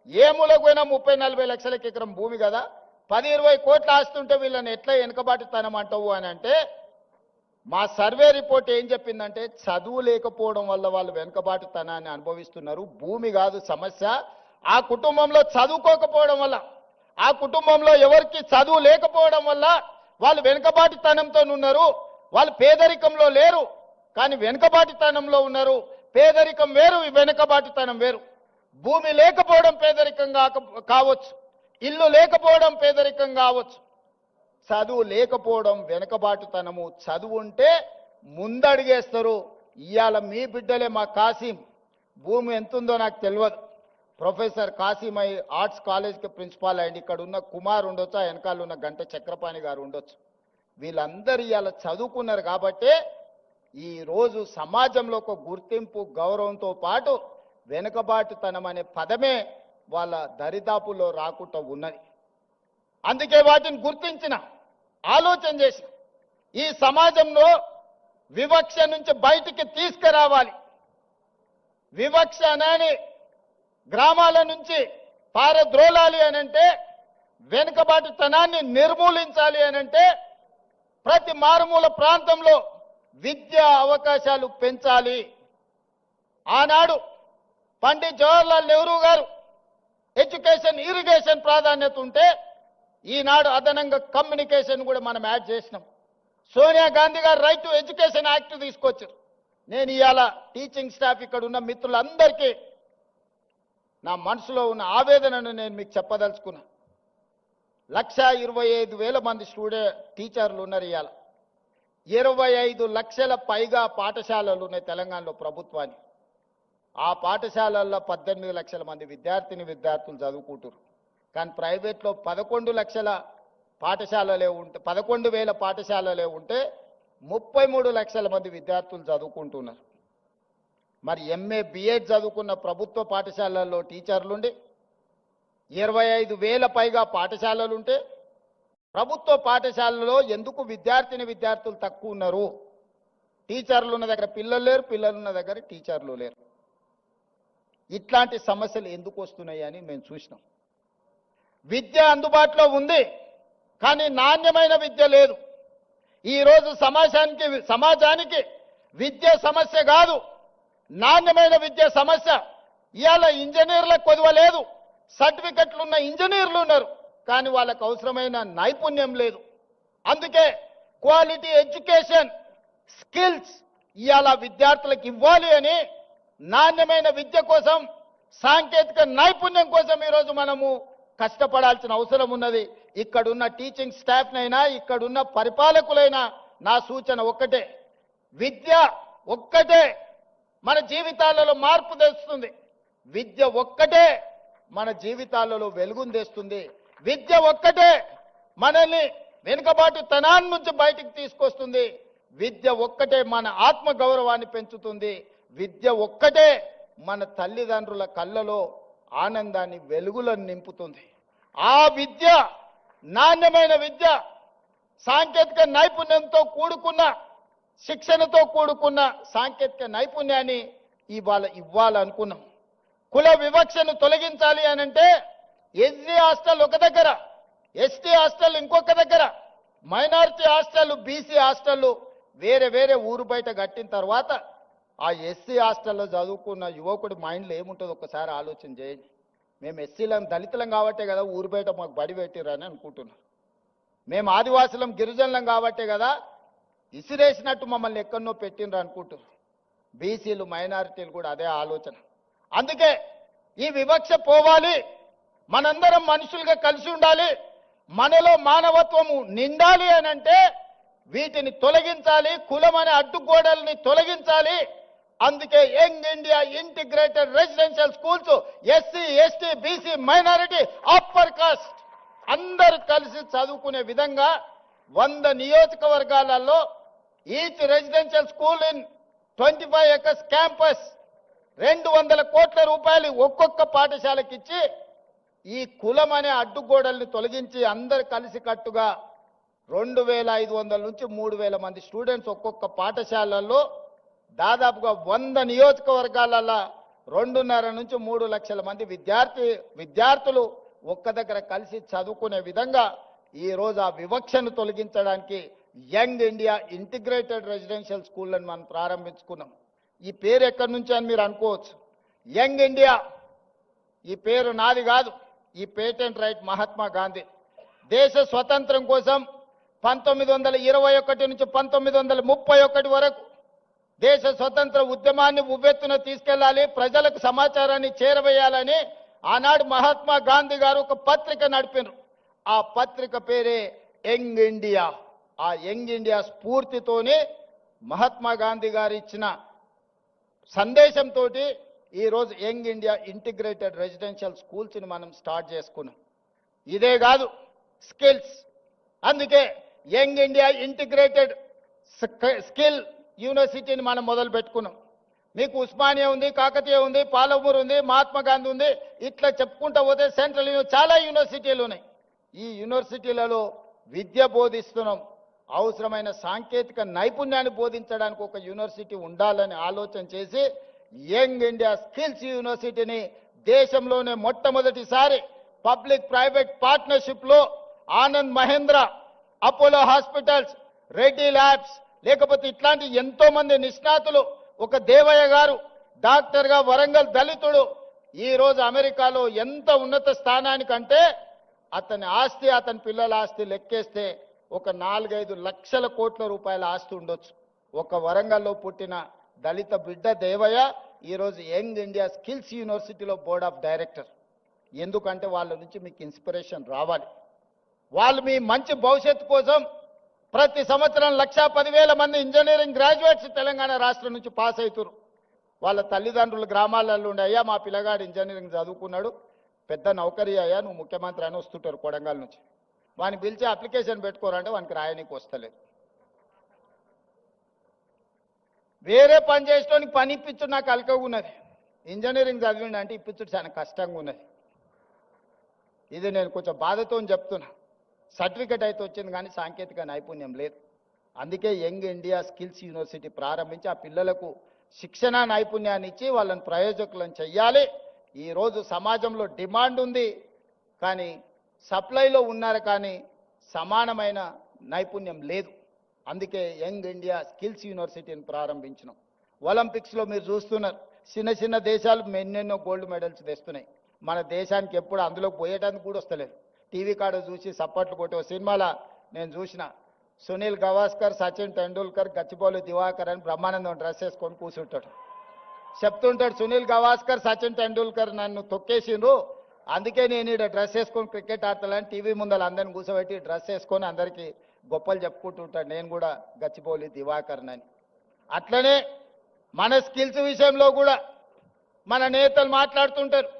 ఏ మూలకు పోయినా 30-40 లక్షలకి ఎకరం భూమి కదా, 10-20 కోట్ల ఆస్తుంటే వీళ్ళని ఎట్లా వెనుకబాటుతనం అంటావు అని అంటే, మా సర్వే రిపోర్ట్ ఏం చెప్పిందంటే చదువు లేకపోవడం వల్ల వాళ్ళు వెనుకబాటుతనాన్ని అనుభవిస్తున్నారు. భూమి కాదు సమస్య, ఆ కుటుంబంలో చదువుకోకపోవడం వల్ల, ఆ కుటుంబంలో ఎవరికి చదువు లేకపోవడం వల్ల వాళ్ళు వెనుకబాటుతనంతో ఉన్నారు. వాళ్ళు పేదరికంలో లేరు, కానీ వెనుకబాటుతనంలో ఉన్నారు. పేదరికం వేరు, వెనుకబాటుతనం వేరు. భూమి లేకపోవడం పేదరికం కావచ్చు, ఇల్లు లేకపోవడం పేదరికం కావచ్చు, చదువు లేకపోవడం వెనుకబాటుతనము. చదువు ఉంటే ముందడిగేస్తారు. ఇవాళ మీ బిడ్డలే మా కాసిం, భూమి ఎంతుందో నాకు తెలియదు, ప్రొఫెసర్ కాసిం అయి ఆర్ట్స్ కాలేజ్కి ప్రిన్సిపాల్ అయ్యింది. ఇక్కడ ఉన్న కుమార్ ఉండొచ్చు, ఆ వెనకాల ఉన్న గంట చక్రపాణి గారు ఉండొచ్చు. వీళ్ళందరూ ఇవాళ చదువుకున్నారు కాబట్టే ఈరోజు సమాజంలో ఒక గుర్తింపు, గౌరవంతో పాటు వెనుకబాటుతనం అనే పదమే వాళ్ళ దరిదాపుల్లో రాకుండా ఉన్నది. అందుకే వాటిని గుర్తించిన, ఆలోచన చేసిన, ఈ సమాజంలో వివక్ష నుంచి బయటికి తీసుకురావాలి. వివక్ష అనేది గ్రామాల నుంచి పారద్రోలాలి అనంటే, వెనుకబాటుతనాన్ని నిర్మూలించాలి అనంటే ప్రతి మారుమూల ప్రాంతంలో విద్యా అవకాశాలు పెంచాలి. ఆనాడు పండిత్ జవహర్లాల్ నెహ్రూ గారు ఎడ్యుకేషన్, ఇరిగేషన్ ప్రాధాన్యత ఉంటే ఈనాడు అదనంగా కమ్యూనికేషన్ కూడా మనం యాడ్ చేసినాం. సోనియా గాంధీ గారు రైట్ టు ఎడ్యుకేషన్ యాక్ట్ తీసుకొచ్చారు. నేను ఇవాళ టీచింగ్ స్టాఫ్ ఇక్కడ ఉన్న మిత్రులందరికీ నా మనసులో ఉన్న ఆవేదనను నేను మీకు చెప్పదలుచుకున్నా. 1,25,000 మంది టీచర్లు ఉన్నారు. ఇవాళ 25 లక్షల పైగా పాఠశాలలు ఉన్నాయి తెలంగాణలో ప్రభుత్వానికి. ఆ పాఠశాలల్లో 18 లక్షల మంది విద్యార్థులు చదువుకుంటారు. కానీ ప్రైవేట్లో 11 లక్షల పాఠశాలలే ఉంటే, 11,000 పాఠశాలలే ఉంటే 33 లక్షల మంది విద్యార్థులు చదువుకుంటున్నారు. మరి ఎంఏ బిఎడ్ చదువుకున్న ప్రభుత్వ పాఠశాలల్లో టీచర్లుండి 25,000 పైగా పాఠశాలలుంటే ప్రభుత్వ పాఠశాలలో ఎందుకు విద్యార్థులు తక్కువ ఉన్నారు? టీచర్లు ఉన్న దగ్గర పిల్లలు లేరు, పిల్లలున్న దగ్గర టీచర్లు లేరు. ఇట్లాంటి సమస్యలు ఎందుకు వస్తున్నాయి అని మేము చూసినాం. విద్య అందుబాటులో ఉంది, కానీ నాణ్యమైన విద్య లేదు. ఈరోజు సమాజానికి విద్య సమస్య కాదు, నాణ్యమైన విద్య సమస్య. ఇవాళ ఇంజనీర్లకు కొదువ లేదు, సర్టిఫికెట్లు ఉన్న ఇంజనీర్లు ఉన్నారు, కానీ వాళ్ళకు అవసరమైన నైపుణ్యం లేదు. అందుకే క్వాలిటీ ఎడ్యుకేషన్, స్కిల్స్ ఇవాళ విద్యార్థులకు ఇవ్వాలి అని నాణ్యమైన విద్య కోసం, సాంకేతిక నైపుణ్యం కోసం ఈరోజు మనము కష్టపడాల్సిన అవసరం ఉన్నది. ఇక్కడున్న టీచింగ్ స్టాఫ్నైనా, ఇక్కడున్న పరిపాలకులైనా నా సూచన ఒక్కటే, విద్య ఒక్కటే మన జీవితాలలో మార్పు తెస్తుంది. విద్య ఒక్కటే మన జీవితాలలో వెలుగును తెస్తుంది. విద్య ఒక్కటే మనల్ని వెనుకబాటుతనాన్ని నుంచి బయటికి తీసుకొస్తుంది. విద్య ఒక్కటే మన ఆత్మ గౌరవాన్ని పెంచుతుంది. విద్య ఒక్కటే మన తల్లిదండ్రుల కళ్ళలో ఆనందాన్ని, వెలుగులను నింపుతుంది. ఆ విద్య, నాణ్యమైన విద్య, సాంకేతిక నైపుణ్యంతో కూడుకున్న, శిక్షణతో కూడుకున్న సాంకేతిక నైపుణ్యాన్ని ఇవ్వాలనుకున్నాం. కుల వివక్షను తొలగించాలి అనంటే ఎస్సీ హాస్టల్ ఒక దగ్గర, ఎస్టీ హాస్టల్ ఇంకొక దగ్గర, మైనారిటీ హాస్టల్, బీసీ హాస్టల్ వేరే ఊరు బయట కట్టిన తర్వాత ఆ ఎస్సీ హాస్టల్లో చదువుకున్న యువకుడి మైండ్లో ఏముంటుందో ఒకసారి ఆలోచన చేయండి. మేము ఎస్సీలం, దళితులం కాబట్టే కదా ఊరు బయట మాకు బడి పెట్టిరని అనుకుంటున్నాం. మేము ఆదివాసులం, గిరిజనులం కాబట్టే కదా ఇసిరేసినట్టు మమ్మల్ని ఎక్కడనో పెట్టినరు అనుకుంటున్నారు. బీసీలు, మైనారిటీలు కూడా అదే ఆలోచన. అందుకే ఈ వివక్ష పోవాలి, మనందరం మనుషులుగా కలిసి ఉండాలి, మనలో మానవత్వము నిండాలి అనంటే వీటిని తొలగించాలి, కులం అనే అడ్డుగోడల్ని తొలగించాలి. అందుకే young India integrated residential schools SC, ST, BC, minority, upper caste అందరూ కలిసి చదువుకునే విధంగా 100 నియోజకవర్గాలలో each residential school in 25 acres campus 200 కోట్ల రూపాయలు ఒక్కొక్క పాఠశాలకి ఇచ్చి ఈ కులం అనే అడ్డుగోడల్ని తొలగించి అందరు కలిసి కట్టుగా 2,500 నుంచి 3,000 మంది స్టూడెంట్స్ ఒక్కొక్క పాఠశాలల్లో దాదాపుగా 100 నియోజకవర్గాలలో 2.5 నుంచి 3 లక్షల మంది విద్యార్థులు ఒక్క దగ్గర కలిసి చదువుకునే విధంగా ఈ రోజు ఆ వివక్షను తొలగించడానికి యంగ్ ఇండియా ఇంటిగ్రేటెడ్ రెసిడెన్షియల్ స్కూళ్ళను మనం ప్రారంభించుకున్నాం. ఈ పేరు ఎక్కడి నుంచి అని మీరు అనుకోవచ్చు. యంగ్ ఇండియా ఈ పేరు నాది కాదు, ఈ పేటెంట్ రైట్ మహాత్మా గాంధీ. దేశ స్వతంత్రం కోసం 1921 నుంచి 1931 వరకు దేశ స్వతంత్ర ఉద్యమాన్ని ఉవ్వెత్తున తీసుకెళ్లాలి, ప్రజలకు సమాచారాన్ని చేరవేయాలని ఆనాడు మహాత్మా గాంధీ గారు ఒక పత్రిక నడిపారు. ఆ పత్రిక పేరే యంగ్ ఇండియా. ఆ యంగ్ ఇండియా స్ఫూర్తితోనే మహాత్మా గాంధీ గారు ఇచ్చిన సందేశంతో ఈరోజు యంగ్ ఇండియా ఇంటిగ్రేటెడ్ రెసిడెన్షియల్ స్కూల్స్ని మనం స్టార్ట్ చేసుకున్నాం. ఇదే కాదు స్కిల్స్, అందుకే యంగ్ ఇండియా ఇంటిగ్రేటెడ్ స్కిల్ యూనివర్సిటీని మనం మొదలు పెట్టుకున్నాం. మీకు ఉస్మానియా ఉంది, కాకతీయ ఉంది, పాలమూరు ఉంది, మహాత్మా గాంధీ ఉంది, ఇట్లా చెప్పుకుంటూ పోతే సెంట్రల్ చాలా యూనివర్సిటీలు ఉన్నాయి. ఈ యూనివర్సిటీలలో విద్య బోధిస్తున్నాం. అవసరమైన సాంకేతిక నైపుణ్యాన్ని బోధించడానికి ఒక యూనివర్సిటీ ఉండాలని ఆలోచన చేసి యంగ్ ఇండియా స్కిల్స్ యూనివర్సిటీని దేశంలోనే మొట్టమొదటిసారి పబ్లిక్ ప్రైవేట్ పార్ట్నర్షిప్లో ఆనంద్ మహేంద్ర, అపోలో హాస్పిటల్స్, రెడ్డి ల్యాబ్స్, లేకపోతే ఇట్లాంటి ఎంతో మంది నిష్ణాతులు, ఒక దేవయ్య గారు డాక్టర్గా వరంగల్ దళితుడు ఈరోజు అమెరికాలో ఎంత ఉన్నత స్థానానికంటే అతని ఆస్తి, అతని పిల్లల ఆస్తి లెక్కేస్తే ఒక 4-5 లక్షల కోట్ల రూపాయల ఆస్తి ఉండొచ్చు. ఒక వరంగల్లో పుట్టిన దళిత బిడ్డ దేవయ్య ఈరోజు యంగ్ ఇండియా స్కిల్స్ యూనివర్సిటీలో బోర్డ్ ఆఫ్ డైరెక్టర్. ఎందుకంటే వాళ్ళ నుంచి మీకు ఇన్స్పిరేషన్ రావాలి. వాళ్ళు మీ మంచి భవిష్యత్తు కోసం ప్రతి సంవత్సరం 1,10,000 మంది ఇంజనీరింగ్ గ్రాడ్యుయేట్స్ తెలంగాణ రాష్ట్రం నుంచి పాస్ అవుతారు. వాళ్ళ తల్లిదండ్రులు గ్రామాలలో ఉండే, అయ్యా మా పిల్లగాడు ఇంజనీరింగ్ చదువుకున్నాడు, పెద్ద నౌకరీ అయ్యా, నువ్వు ముఖ్యమంత్రి అని వస్తుంటారు కొడంగల్ నుంచి. వాడిని పిలిచి అప్లికేషన్ పెట్టుకోరంటే వానికి రాయనికి వస్తలేదు. వేరే పని చేసేటోనికి పని ఇప్పించుడు నాకు అలకగా ఉన్నది. ఇంజనీరింగ్ చదివిండి అంటే ఇప్పించుడు చాలా కష్టంగా ఉన్నది. ఇది నేను కొంచెం బాధతో చెప్తున్నా. సర్టిఫికెట్ అయితే వచ్చింది కానీ సాంకేతిక నైపుణ్యం లేదు. అందుకే యంగ్ ఇండియా స్కిల్స్ యూనివర్సిటీ ప్రారంభించి ఆ పిల్లలకు శిక్షణ నైపుణ్యాన్ని ఇచ్చి వాళ్ళని ప్రయోజకులను చెయ్యాలి. ఈరోజు సమాజంలో డిమాండ్ ఉంది కానీ సప్లైలో ఉన్నారు కానీ సమానమైన నైపుణ్యం లేదు. అందుకే యంగ్ ఇండియా స్కిల్స్ యూనివర్సిటీని ప్రారంభించినాం. ఒలింపిక్స్లో మీరు చూస్తున్నారు, చిన్న చిన్న దేశాలు ఎన్నెన్నో గోల్డ్ మెడల్స్ తెస్తున్నాయి. మన దేశానికి ఎప్పుడు అందులో పోయేటానికి కూడా వస్తలేదు. టీవీ కాడ చూసి సప్పట్లు కొట్టే సినిమాలో నేను చూసిన సునీల్ గవాస్కర్, సచిన్ టెండూల్కర్, గచ్చిబౌలి దివాకర్ అని బ్రహ్మానందం డ్రెస్ వేసుకొని కూర్చుంటాడు. చెప్తుంటాడు సునీల్ గవాస్కర్, సచిన్ టెండూల్కర్ నన్ను తొక్కేసిండ్రు, అందుకే నేను ఇక్కడ డ్రెస్ వేసుకొని క్రికెట్ ఆడతానని టీవీ ముందర అందరిని కూర్చోబెట్టి డ్రెస్ వేసుకొని అందరికీ గొప్పలు చెప్పుకుంటుంటాడు. నేను కూడా గచ్చిబౌలి దివాకర్ అని. అట్లనే మన స్కిల్స్ విషయంలో కూడా మన నేతలు మాట్లాడుతుంటారు,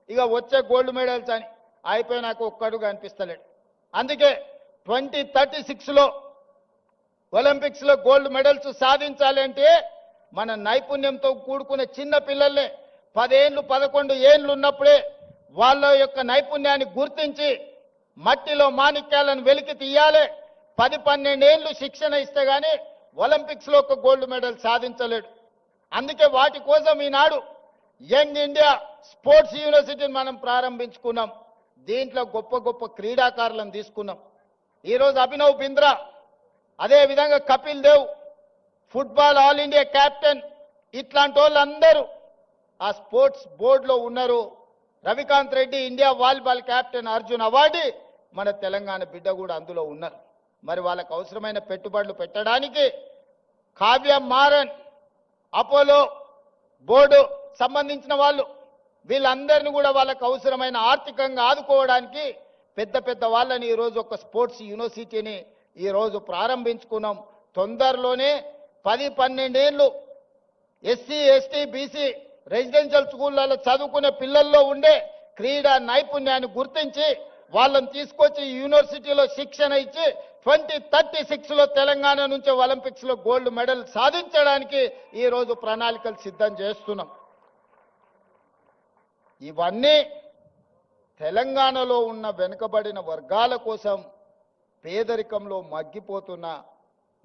ఇక వచ్చే గోల్డ్ మెడల్స్ అని, అయిపోయినాక ఒక్కడు కనిపిస్తలేడు. అందుకే 2036లో ఒలింపిక్స్లో గోల్డ్ మెడల్స్ సాధించాలి అంటే మన నైపుణ్యంతో కూడుకునే చిన్న పిల్లల్ని 10 ఏళ్ళు 11 ఏళ్ళు ఉన్నప్పుడే వాళ్ళ యొక్క నైపుణ్యాన్ని గుర్తించి మట్టిలో మాణిక్యాలను వెలికి తీయాలి. 10-12 ఏళ్ళు శిక్షణ ఇస్తే గానీ ఒలింపిక్స్లో ఒక గోల్డ్ మెడల్ సాధించలేడు. అందుకే వాటి కోసం ఈనాడు యంగ్ ఇండియా స్పోర్ట్స్ యూనివర్సిటీని మనం ప్రారంభించుకున్నాం. దీంట్లో గొప్ప గొప్ప క్రీడాకారులను తీసుకున్నాం. ఈరోజు అభినవ్ బింద్రా, అదేవిధంగా Kapil Dev, football all India captain, ఇట్లాంటి వాళ్ళందరూ ఆ స్పోర్ట్స్ బోర్డులో ఉన్నారు. Ravikanth Reddy India volleyball captain, Arjun award మన తెలంగాణ బిడ్డ కూడా అందులో ఉన్నారు. మరి వాళ్ళకు అవసరమైన పెట్టుబడులు పెట్టడానికి కావ్య మారన్, అపోలో బోర్డు సంబంధించిన వాళ్ళు, వీళ్ళందరినీ కూడా వాళ్ళకు అవసరమైన ఆర్థికంగా ఆదుకోవడానికి పెద్ద పెద్ద వాళ్ళని ఈరోజు ఒక స్పోర్ట్స్ యూనివర్సిటీని ఈరోజు ప్రారంభించుకున్నాం. తొందరలోనే 10-12 ఏళ్ళు ఎస్సీ ఎస్టీ బీసీ రెసిడెన్షియల్ స్కూళ్ళలో చదువుకునే పిల్లల్లో ఉండే క్రీడా నైపుణ్యాన్ని గుర్తించి వాళ్ళని తీసుకొచ్చి యూనివర్సిటీలో శిక్షణ ఇచ్చి 2036లో తెలంగాణ నుంచి ఒలింపిక్స్లో గోల్డ్ మెడల్ సాధించడానికి ఈరోజు ప్రణాళికలు సిద్ధం చేస్తున్నాం. ఇవన్నీ తెలంగాణలో ఉన్న వెనుకబడిన వర్గాల కోసం, పేదరికంలో మగ్గిపోతున్న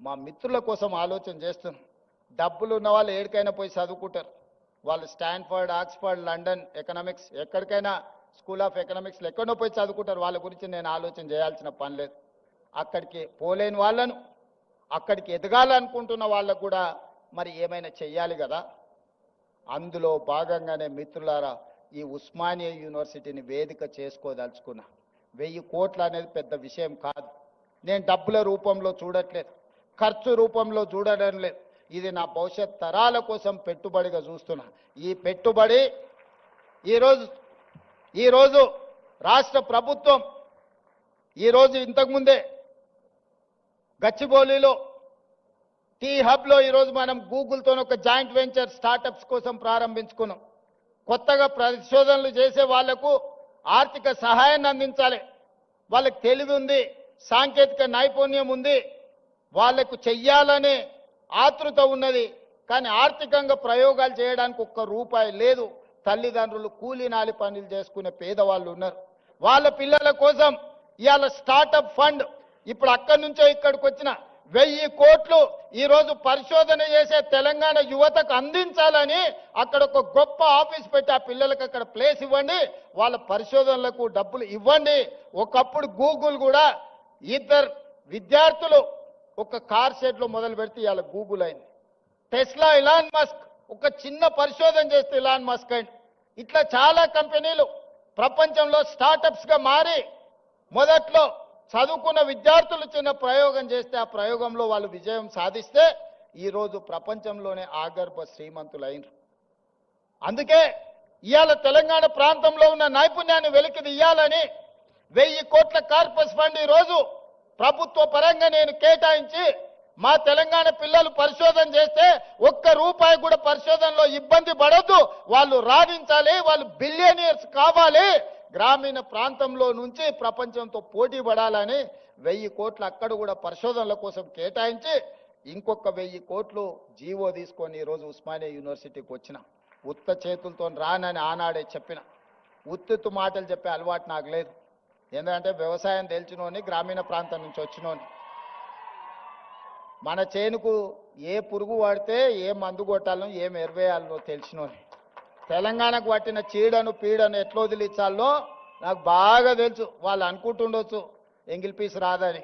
మా మిత్రుల కోసం ఆలోచన చేస్తున్నాం. డబ్బులు ఉన్న వాళ్ళు ఏడికైనా పోయి చదువుకుంటారు. వాళ్ళు స్టాన్ఫర్డ్, ఆక్స్ఫర్డ్, లండన్ ఎకనామిక్స్, ఎక్కడికైనా స్కూల్ ఆఫ్ ఎకనామిక్స్లో ఎక్కడో పోయి చదువుకుంటారు. వాళ్ళ గురించి నేను ఆలోచన చేయాల్సిన పని లేదు. అక్కడికి పోలేని వాళ్ళను, అక్కడికి ఎదగాలనుకుంటున్న వాళ్ళకు కూడా మరి ఏమైనా చెయ్యాలి కదా. అందులో భాగంగానే మిత్రులారా ఈ ఉస్మానియా యూనివర్సిటీని వేదిక చేసుకోదలుచుకున్నా. 1000 కోట్లు అనేది పెద్ద విషయం కాదు. నేను డబ్బుల రూపంలో చూడట్లేదు, ఖర్చు రూపంలో చూడడం లేదు. ఇది నా భవిష్యత్ తరాల కోసం పెట్టుబడిగా చూస్తున్నా. ఈ పెట్టుబడి ఈరోజు రాష్ట్ర ప్రభుత్వం ఈరోజు ఇంతకుముందే గచ్చిబౌలిలో టీ హబ్లో ఈరోజు మనం గూగుల్తో ఒక జాయింట్ వెంచర్ స్టార్టప్స్ కోసం ప్రారంభించుకున్నాం. కొత్తగా పరిశోధనలు చేసే వాళ్లకు ఆర్థిక సహాయాన్ని అందించాలి. వాళ్ళకి తెలివి ఉంది, సాంకేతిక నైపుణ్యం ఉంది, వాళ్లకు చెయ్యాలనే ఆతృత ఉన్నది. కానీ ఆర్థికంగా ప్రయోగాలు చేయడానికి ఒక్క రూపాయి లేదు. తల్లిదండ్రులు కూలీ నాలి పనులు చేసుకునే పేదవాళ్ళు ఉన్నారు. వాళ్ళ పిల్లల కోసం ఇవాళ స్టార్టప్ ఫండ్ ఇప్పుడు అక్కడి నుంచో ఇక్కడికి వచ్చిన 1000 కోట్లు ఈరోజు పరిశోధన చేసే తెలంగాణ యువతకు అందించాలని అక్కడ ఒక గొప్ప ఆఫీస్ పెట్టి ఆ పిల్లలకు అక్కడ ప్లేస్ ఇవ్వండి, వాళ్ళ పరిశోధనలకు డబ్బులు ఇవ్వండి. ఒకప్పుడు గూగుల్ కూడా 2 విద్యార్థులు ఒక కార్ షెడ్లో మొదలు పెడితే ఇవాళ గూగుల్ అయింది. టెస్లా ఇలాన్ మస్క్ ఒక చిన్న పరిశోధన చేస్తే ఇలాన్ మస్క్ అయింది. ఇట్లా చాలా కంపెనీలు ప్రపంచంలో స్టార్టప్స్గా మారి మొదట్లో చదువుకున్న విద్యార్థులు చిన్న ప్రయోగం చేస్తే ఆ ప్రయోగంలో వాళ్ళు విజయం సాధిస్తే ఈరోజు ప్రపంచంలోనే ఆగర్భ శ్రీమంతులైనరు. అందుకే ఇవాళ తెలంగాణ ప్రాంతంలో ఉన్న నైపుణ్యాన్ని వెలికి తీయాలని 1000 కోట్ల కార్పస్ ఫండ్ ఈరోజు ప్రభుత్వ పరంగా నేను కేటాయించి మా తెలంగాణ పిల్లలు పరిశోధన చేస్తే ఒక్క రూపాయి కూడా పరిశోధనలో ఇబ్బంది పడద్దు, వాళ్ళు రాణించాలి, వాళ్ళు బిలియనీర్స్ కావాలి, గ్రామీణ ప్రాంతంలో నుంచి ప్రపంచంతో పోటీ పడాలని 1000 కోట్లు అక్కడ కూడా పరిశోధనల కోసం కేటాయించి ఇంకొక 1000 కోట్లు జీవో తీసుకొని ఈరోజు ఉస్మానియా యూనివర్సిటీకి వచ్చిన. ఉత్త చేతులతో రానని ఆనాడే చెప్పిన. ఉత్తుత్తు మాటలు చెప్పే అలవాటు నాకు లేదు. ఎందుకంటే వ్యవసాయం తెలిసినోని, గ్రామీణ ప్రాంతం నుంచి వచ్చినోని. మన చేనుకు ఏ పురుగు వాడితే ఏ మందు కొట్టాలో ఏం ఎరువేయాలనో తెలిసినోని. తెలంగాణకు పట్టిన చీడను పీడను ఎట్లా వదిలించాలో నాకు బాగా తెలుసు. వాళ్ళు అనుకుంటుండొచ్చు ఎంగిల్ పీస్ రాదని.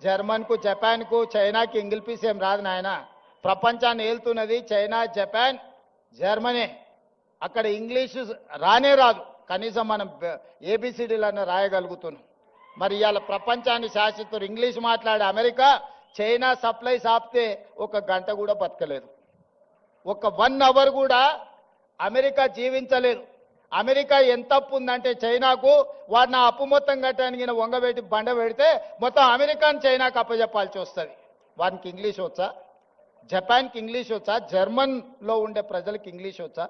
జర్మన్కు, జపాన్కు, చైనాకి ఎంగిల్ పీస్ ఏం రాదు నాయన. ప్రపంచాన్ని ఏలుతున్నది చైనా, జపాన్, జర్మనీ. అక్కడ ఇంగ్లీషు రానే రాదు, కనీసం మనం ఏబిసిడీలన్నా రాయగలుగుతున్నాం. మరి ఇవాళ ప్రపంచాన్ని శాసిస్తారు ఇంగ్లీష్ మాట్లాడే అమెరికా చైనా సప్లైస్ ఆపితే 1 గంట కూడా బతకలేదు, 1 అవర్ కూడా అమెరికా జీవించలేదు. అమెరికా ఎంత అప్పు ఉందంటే చైనాకు, వాడు నా అప్పు మొత్తం కట్టడానికి వంగబెట్టి బండ పెడితే మొత్తం అమెరికాని చైనాకు అప్పచెప్పాల్సి వస్తుంది. వానికి ఇంగ్లీష్ వచ్చా? జపాన్కి ఇంగ్లీష్ వచ్చా? జర్మన్లో ఉండే ప్రజలకు ఇంగ్లీష్ వచ్చా?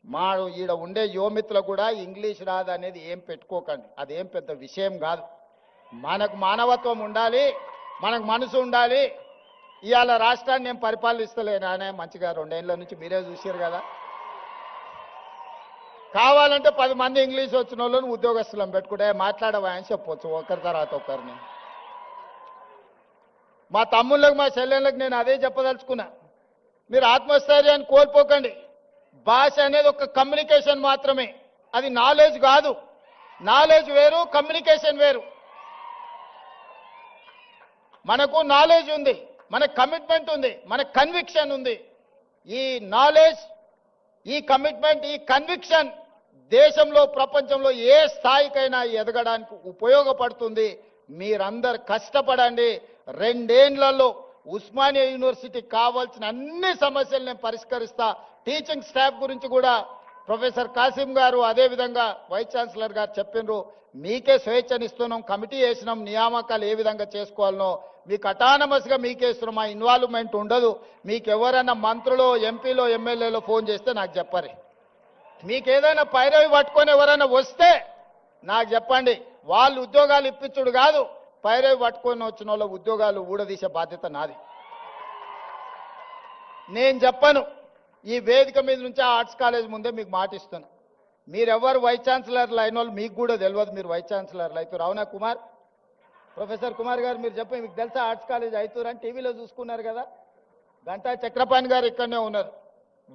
మా ఈడ ఉండే యువమిత్రులు కూడా ఇంగ్లీష్ రాదు అనేది ఏం పెట్టుకోకండి, అదేం పెద్ద విషయం కాదు. మనకు మానవత్వం ఉండాలి, మనకు మనసు ఉండాలి. ఇవాళ రాష్ట్రాన్ని నేను పరిపాలిస్తలేనానే మంచిగా 2 ఏళ్ల నుంచి మీరే చూసారు కదా. కావాలంటే 10 మంది ఇంగ్లీష్ వచ్చిన వాళ్ళని ఉద్యోగస్తులను పెట్టుకుంటే మాట్లాడవా అని చెప్పొచ్చు ఒకరి తర్వాత ఒకరిని. మా తమ్ముళ్ళకు, మా చెల్లెళ్ళకి నేను అదే చెప్పదలుచుకున్నా. మీరు ఆత్మస్థైర్యాన్ని కోల్పోకండి. భాష అనేది ఒక కమ్యూనికేషన్ మాత్రమే, అది నాలెడ్జ్ కాదు. నాలెడ్జ్ వేరు, కమ్యూనికేషన్ వేరు. మనకు నాలెడ్జ్ ఉంది, మన కమిట్మెంట్ ఉంది, మన కన్విక్షన్ ఉంది. ఈ నాలెడ్జ్, ఈ కమిట్మెంట్, ఈ కన్విక్షన్ దేశంలో, ప్రపంచంలో ఏ స్థాయికైనా ఎదగడానికి ఉపయోగపడుతుంది. మీరందరు కష్టపడండి. 2 ఏళ్లలో ఉస్మానియా యూనివర్సిటీకి కావాల్సిన అన్ని సమస్యలు నేను పరిష్కరిస్తా. టీచింగ్ స్టాఫ్ గురించి కూడా ప్రొఫెసర్ కాసిం గారు, అదేవిధంగా వైస్ ఛాన్సలర్ గారు చెప్పినారు. మీకే స్వేచ్ఛనిస్తున్నాం, కమిటీ వేసినాం, నియామకాలు ఏ విధంగా చేసుకోవాలనో మీకు అటానమస్గా మీకే ఇస్తున్నాం. మా ఇన్వాల్వ్మెంట్ ఉండదు. మీకు ఎవరైనా మంత్రులు, ఎంపీలో, ఎమ్మెల్యేలో ఫోన్ చేస్తే నాకు చెప్పరు. మీకు ఏదైనా పైరవి పట్టుకొని ఎవరైనా వస్తే నాకు చెప్పండి. వాళ్ళు ఉద్యోగాలు ఇప్పించుడు కాదు, పైరవి పట్టుకొని వచ్చిన వాళ్ళ ఉద్యోగాలు ఊడదీసే బాధ్యత నాది. నేను చెప్పను. ఈ వేదిక మీద నుంచి ఆర్ట్స్ కాలేజ్ ముందే మీకు మాటిస్తాను. మీరెవరు వైస్ ఛాన్సలర్లు అయిన వాళ్ళు మీకు కూడా తెలియదు మీరు వైస్ ఛాన్సలర్లు అవుతారు. అవునా కుమార్? ప్రొఫెసర్ కుమార్ గారు మీరు చెప్పండి, మీకు తెలుసా ఆర్ట్స్ కాలేజ్ అవుతారని? టీవీలో చూసుకున్నారు కదా. గంటా చక్రపాణి గారు ఇక్కడనే ఉన్నారు.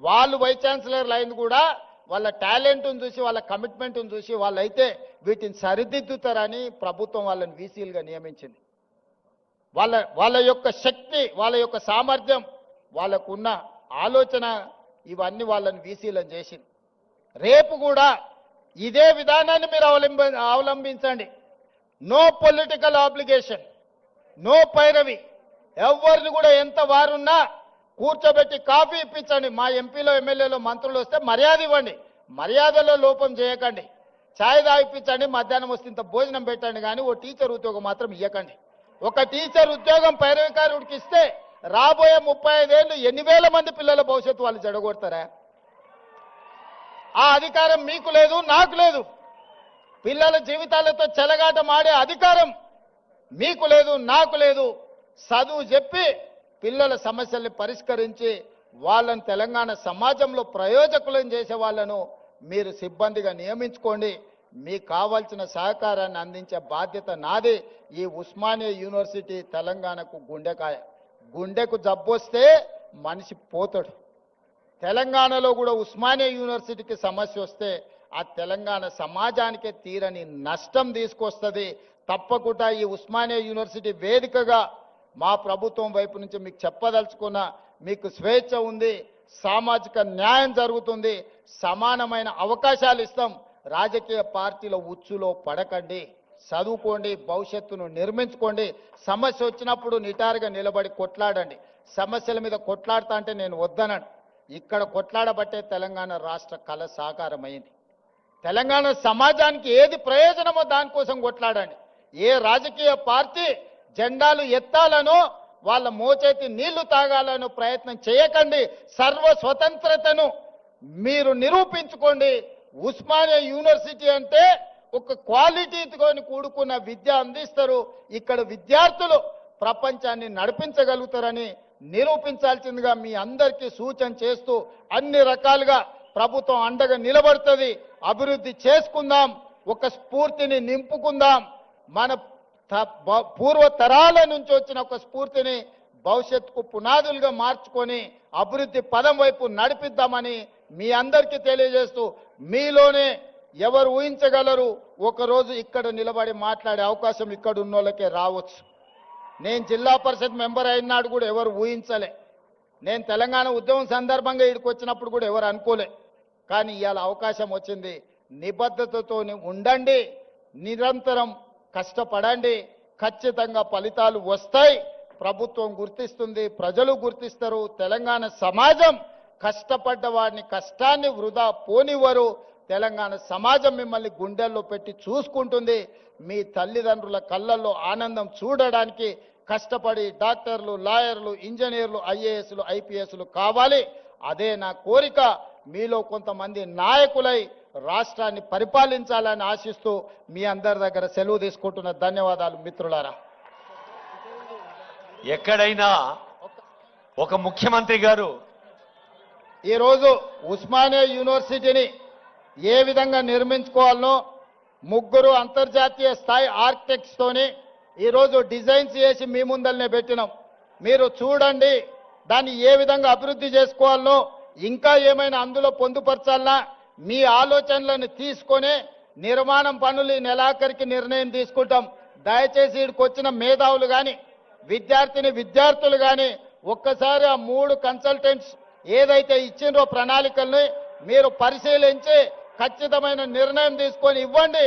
వాళ్ళు వైస్ ఛాన్సలర్లు అయింది కూడా వాళ్ళ టాలెంట్ను చూసి, వాళ్ళ కమిట్మెంట్ను చూసి వాళ్ళైతే వీటిని సరిదిద్దుతారని ప్రభుత్వం వాళ్ళని వీసీలుగా నియమించింది. వాళ్ళ యొక్క శక్తి, వాళ్ళ యొక్క సామర్థ్యం, వాళ్ళకున్న ఆలోచన ఇవన్నీ వాళ్ళని వీసీలను చేసింది. రేపు కూడా ఇదే విధానాన్ని మీరు అవలంబించండి. నో పొలిటికల్ ఆబ్లిగేషన్, నో పైరవి. ఎవరిని కూడా ఎంత వారున్నా కూర్చోబెట్టి కాఫీ ఇప్పించండి. మా ఎంపీలో, ఎమ్మెల్యేలో, మంత్రులు వస్తే మర్యాద ఇవ్వండి, మర్యాదలో లోపం చేయకండి. ఛాయ్ తాగిపించండి, మధ్యాహ్నం వస్తే ఇంత భోజనం పెట్టండి, కానీ ఓ టీచర్ ఉద్యోగం మాత్రం ఇవ్వకండి. ఒక టీచర్ ఉద్యోగం పైరవికారుడికి ఇస్తే రాబోయే 35 ఏళ్ళు ఎన్ని వేల మంది పిల్లల భవిష్యత్తు వాళ్ళు చెడగొడతారా? ఆ అధికారం మీకు లేదు, నాకు లేదు. పిల్లల జీవితాలతో చెలగాటమాడే అధికారం మీకు లేదు, నాకు లేదు. చదువు చెప్పి పిల్లల సమస్యల్ని పరిష్కరించి వాళ్ళని తెలంగాణ సమాజంలో ప్రయోజకులను చేసే వాళ్ళను మీరు సిబ్బందిగా నియమించుకోండి. మీకు కావాల్సిన సహకారాన్ని అందించే బాధ్యత నాది. ఈ ఉస్మానియా యూనివర్సిటీ తెలంగాణకు గుండెకాయ. గుండెకు జబ్బొస్తే మనిషి పోతాడు. తెలంగాణలో కూడా ఉస్మానియా యూనివర్సిటీకి సమస్య వస్తే ఆ తెలంగాణ సమాజానికే తీరని నష్టం తీసుకొస్తుంది. తప్పకుండా ఈ ఉస్మానియా యూనివర్సిటీ వేదికగా మా ప్రభుత్వం వైపు నుంచి మీకు చెప్పదలుచుకున్న, మీకు స్వేచ్ఛ ఉంది, సామాజిక న్యాయం జరుగుతుంది, సమానమైన అవకాశాలు ఇస్తాం. రాజకీయ పార్టీల ఉచ్చులో పడకండి, చదువుకోండి, భవిష్యత్తును నిర్మించుకోండి. సమస్య వచ్చినప్పుడు నిటారుగా నిలబడి కొట్లాడండి. సమస్యల మీద కొట్లాడుతా అంటే నేను వద్దనను. ఇక్కడ కొట్లాడబట్టే తెలంగాణ రాష్ట్ర కళ సాకారమైంది. తెలంగాణ సమాజానికి ఏది ప్రయోజనమో దానికోసం కొట్లాడండి. ఏ రాజకీయ పార్టీ జెండాలు ఎత్తాలనో వాళ్ళ మోచేతి నీళ్లు తాగాలనో ప్రయత్నం చేయకండి. సర్వ స్వతంత్రతను మీరు నిరూపించుకోండి. ఉస్మానియా యూనివర్సిటీ అంటే ఒక క్వాలిటీతో కూడుకున్న విద్య అందిస్తారు. ఇక్కడ విద్యార్థులు ప్రపంచాన్ని నడిపించగలుగుతారని నిరూపించాల్సిందిగా మీ అందరికీ సూచన చేస్తూ అన్ని రకాలుగా ప్రభుత్వం అండగా నిలబడుతుంది. అభివృద్ధి చేసుకుందాం, ఒక స్ఫూర్తిని నింపుకుందాం. మన పూర్వ తరాల నుంచి వచ్చిన ఒక స్ఫూర్తిని భవిష్యత్తుకు పునాదులుగా మార్చుకొని అభివృద్ధి పదం వైపు నడిపిద్దామని మీ అందరికీ తెలియజేస్తూ, మీలోనే ఎవరు ఊహించగలరు ఒకరోజు ఇక్కడ నిలబడి మాట్లాడే అవకాశం ఇక్కడ ఉన్నోళ్ళకే రావచ్చు. నేను జిల్లా పరిషత్ మెంబర్ అయినాడు కూడా ఎవరు ఊహించలే. నేను తెలంగాణ ఉద్యమం సందర్భంగా ఇక్కడికి వచ్చినప్పుడు కూడా ఎవరు అనుకోలే. కానీ ఇవాళ అవకాశం వచ్చింది. నిబద్ధతతో ఉండండి, నిరంతరం కష్టపడండి, ఖచ్చితంగా ఫలితాలు వస్తాయి. ప్రభుత్వం గుర్తిస్తుంది, ప్రజలు గుర్తిస్తారు. తెలంగాణ సమాజం కష్టపడ్డ వాడిని కష్టాన్ని వృధా పోనివ్వరు. తెలంగాణ సమాజం మిమ్మల్ని గుండెల్లో పెట్టి చూసుకుంటుంది. మీ తల్లిదండ్రుల కళ్ళల్లో ఆనందం చూడడానికి కష్టపడి డాక్టర్లు, లాయర్లు, ఇంజనీర్లు, ఐఏఎస్లు, ఐపీఎస్లు కావాలి. అదే నా కోరిక. మీలో కొంతమంది నాయకులై రాష్ట్రాన్ని పరిపాలించాలని ఆశిస్తూ మీ అందరి దగ్గర సెలవు తీసుకుంటున్న ధన్యవాదాలు మిత్రులారా. ఎక్కడైనా ఒక ముఖ్యమంత్రి గారు ఈరోజు ఉస్మానియా యూనివర్సిటీని ఏ విధంగా నిర్మించుకోవాలనో 3 అంతర్జాతీయ స్థాయి ఆర్కిటెక్ట్స్తోని ఈరోజు డిజైన్స్ చేసి మీ ముందల్నే పెట్టినాం. మీరు చూడండి, దాన్ని ఏ విధంగా అభివృద్ధి చేసుకోవాలనో, ఇంకా ఏమైనా అందులో పొందుపరచాలన్నా మీ ఆలోచనలను తీసుకొని నిర్మాణం పనులు ఈ నెలాఖరికి నిర్ణయం తీసుకుంటాం. దయచేసి ఇక్కడికి వచ్చిన మేధావులు కానీ విద్యార్థులు కానీ ఒక్కసారి ఆ 3 కన్సల్టెంట్స్ ఏదైతే ఇచ్చిండ్రో ప్రణాళికల్ని మీరు పరిశీలించి ఖచ్చితమైన నిర్ణయం తీసుకొని ఇవ్వండి.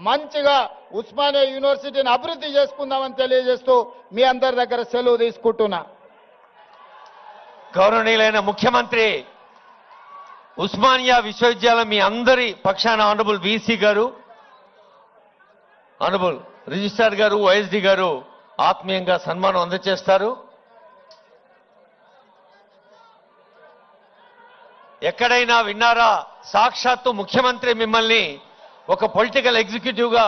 మంచిగా ఉస్మానియా యూనివర్సిటీని అభివృద్ధి చేసుకుందామని తెలియజేస్తూ మీ అందరి దగ్గర సెలవు తీసుకుంటున్నా. గౌరవనీయులైన ముఖ్యమంత్రి, ఉస్మానియా విశ్వవిద్యాలయం మీ అందరి పక్షాన ఆనరబుల్ వీసీ గారు, ఆనరబుల్ రిజిస్ట్రార్ గారు, వైఎస్డి గారు ఆత్మీయంగా సన్మానం అందజేస్తారు. ఎక్కడైనా విన్నారా? సాక్షాత్తు ముఖ్యమంత్రి మిమ్మల్ని ఒక పొలిటికల్ ఎగ్జిక్యూటివ్గా,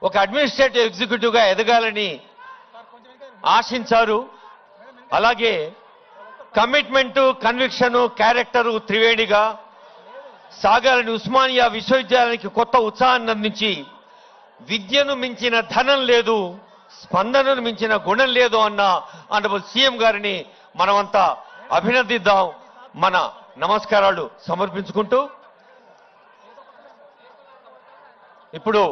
ఒక అడ్మినిస్ట్రేటివ్ ఎగ్జిక్యూటివ్గా ఎదగాలని ఆశించారు. అలాగే కమిట్మెంటు, కన్విక్షను, క్యారెక్టరు త్రివేణిగా సాగాలని ఉస్మానియా విశ్వవిద్యాలయానికి కొత్త ఉత్సాహాన్ని అందించి విద్యను మించిన ధనం లేదు, స్పందనను మించిన గుణం లేదు అన్న ఆనరబుల్ సీఎం గారిని మనమంతా అభినందిద్దాం. మన నమస్కారాలు సమర్పించుకుంటూ ఇప్పుడు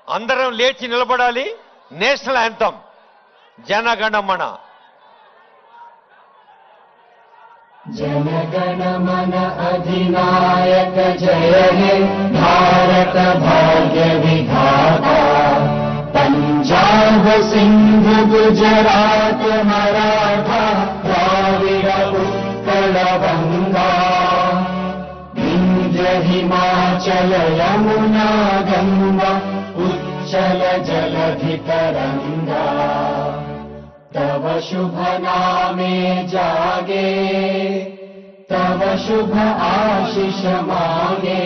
అందరం లేచి నిలబడాలి. National anthem Jana Gana Mana. जनगणमन अधिनायक जय हे भारत भाग्य विधाता पंजाब सिंध गुजरात मराठा द्राविड उत्कल गंगा विंध्य हिमाचल यमुना गंगा उच्चल जलधि तरंगा तव शुभ नामे जागे, तव शुभ आशीष मांगे,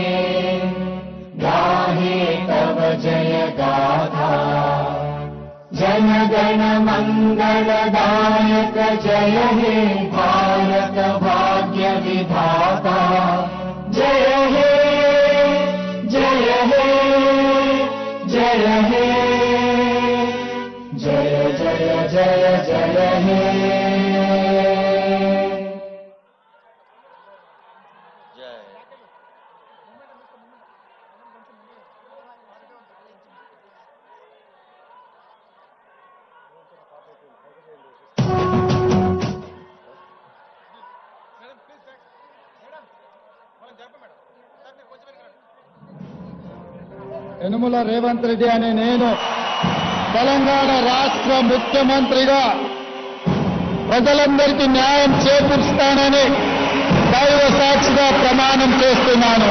गाहे तव जय गाथा। जन गण मंगलदायक जय हे भारत भाग्य विधाता। जय हे जय हे जय हे जय जय जय जय हे। యనుమల రేవంత్ రెడ్డి అనే నేను తెలంగాణ రాష్ట్ర ముఖ్యమంత్రిగా ప్రజలందరికీ న్యాయం చేకూరుస్తానని దైవ సాక్షిగా ప్రమాణం చేస్తున్నాను.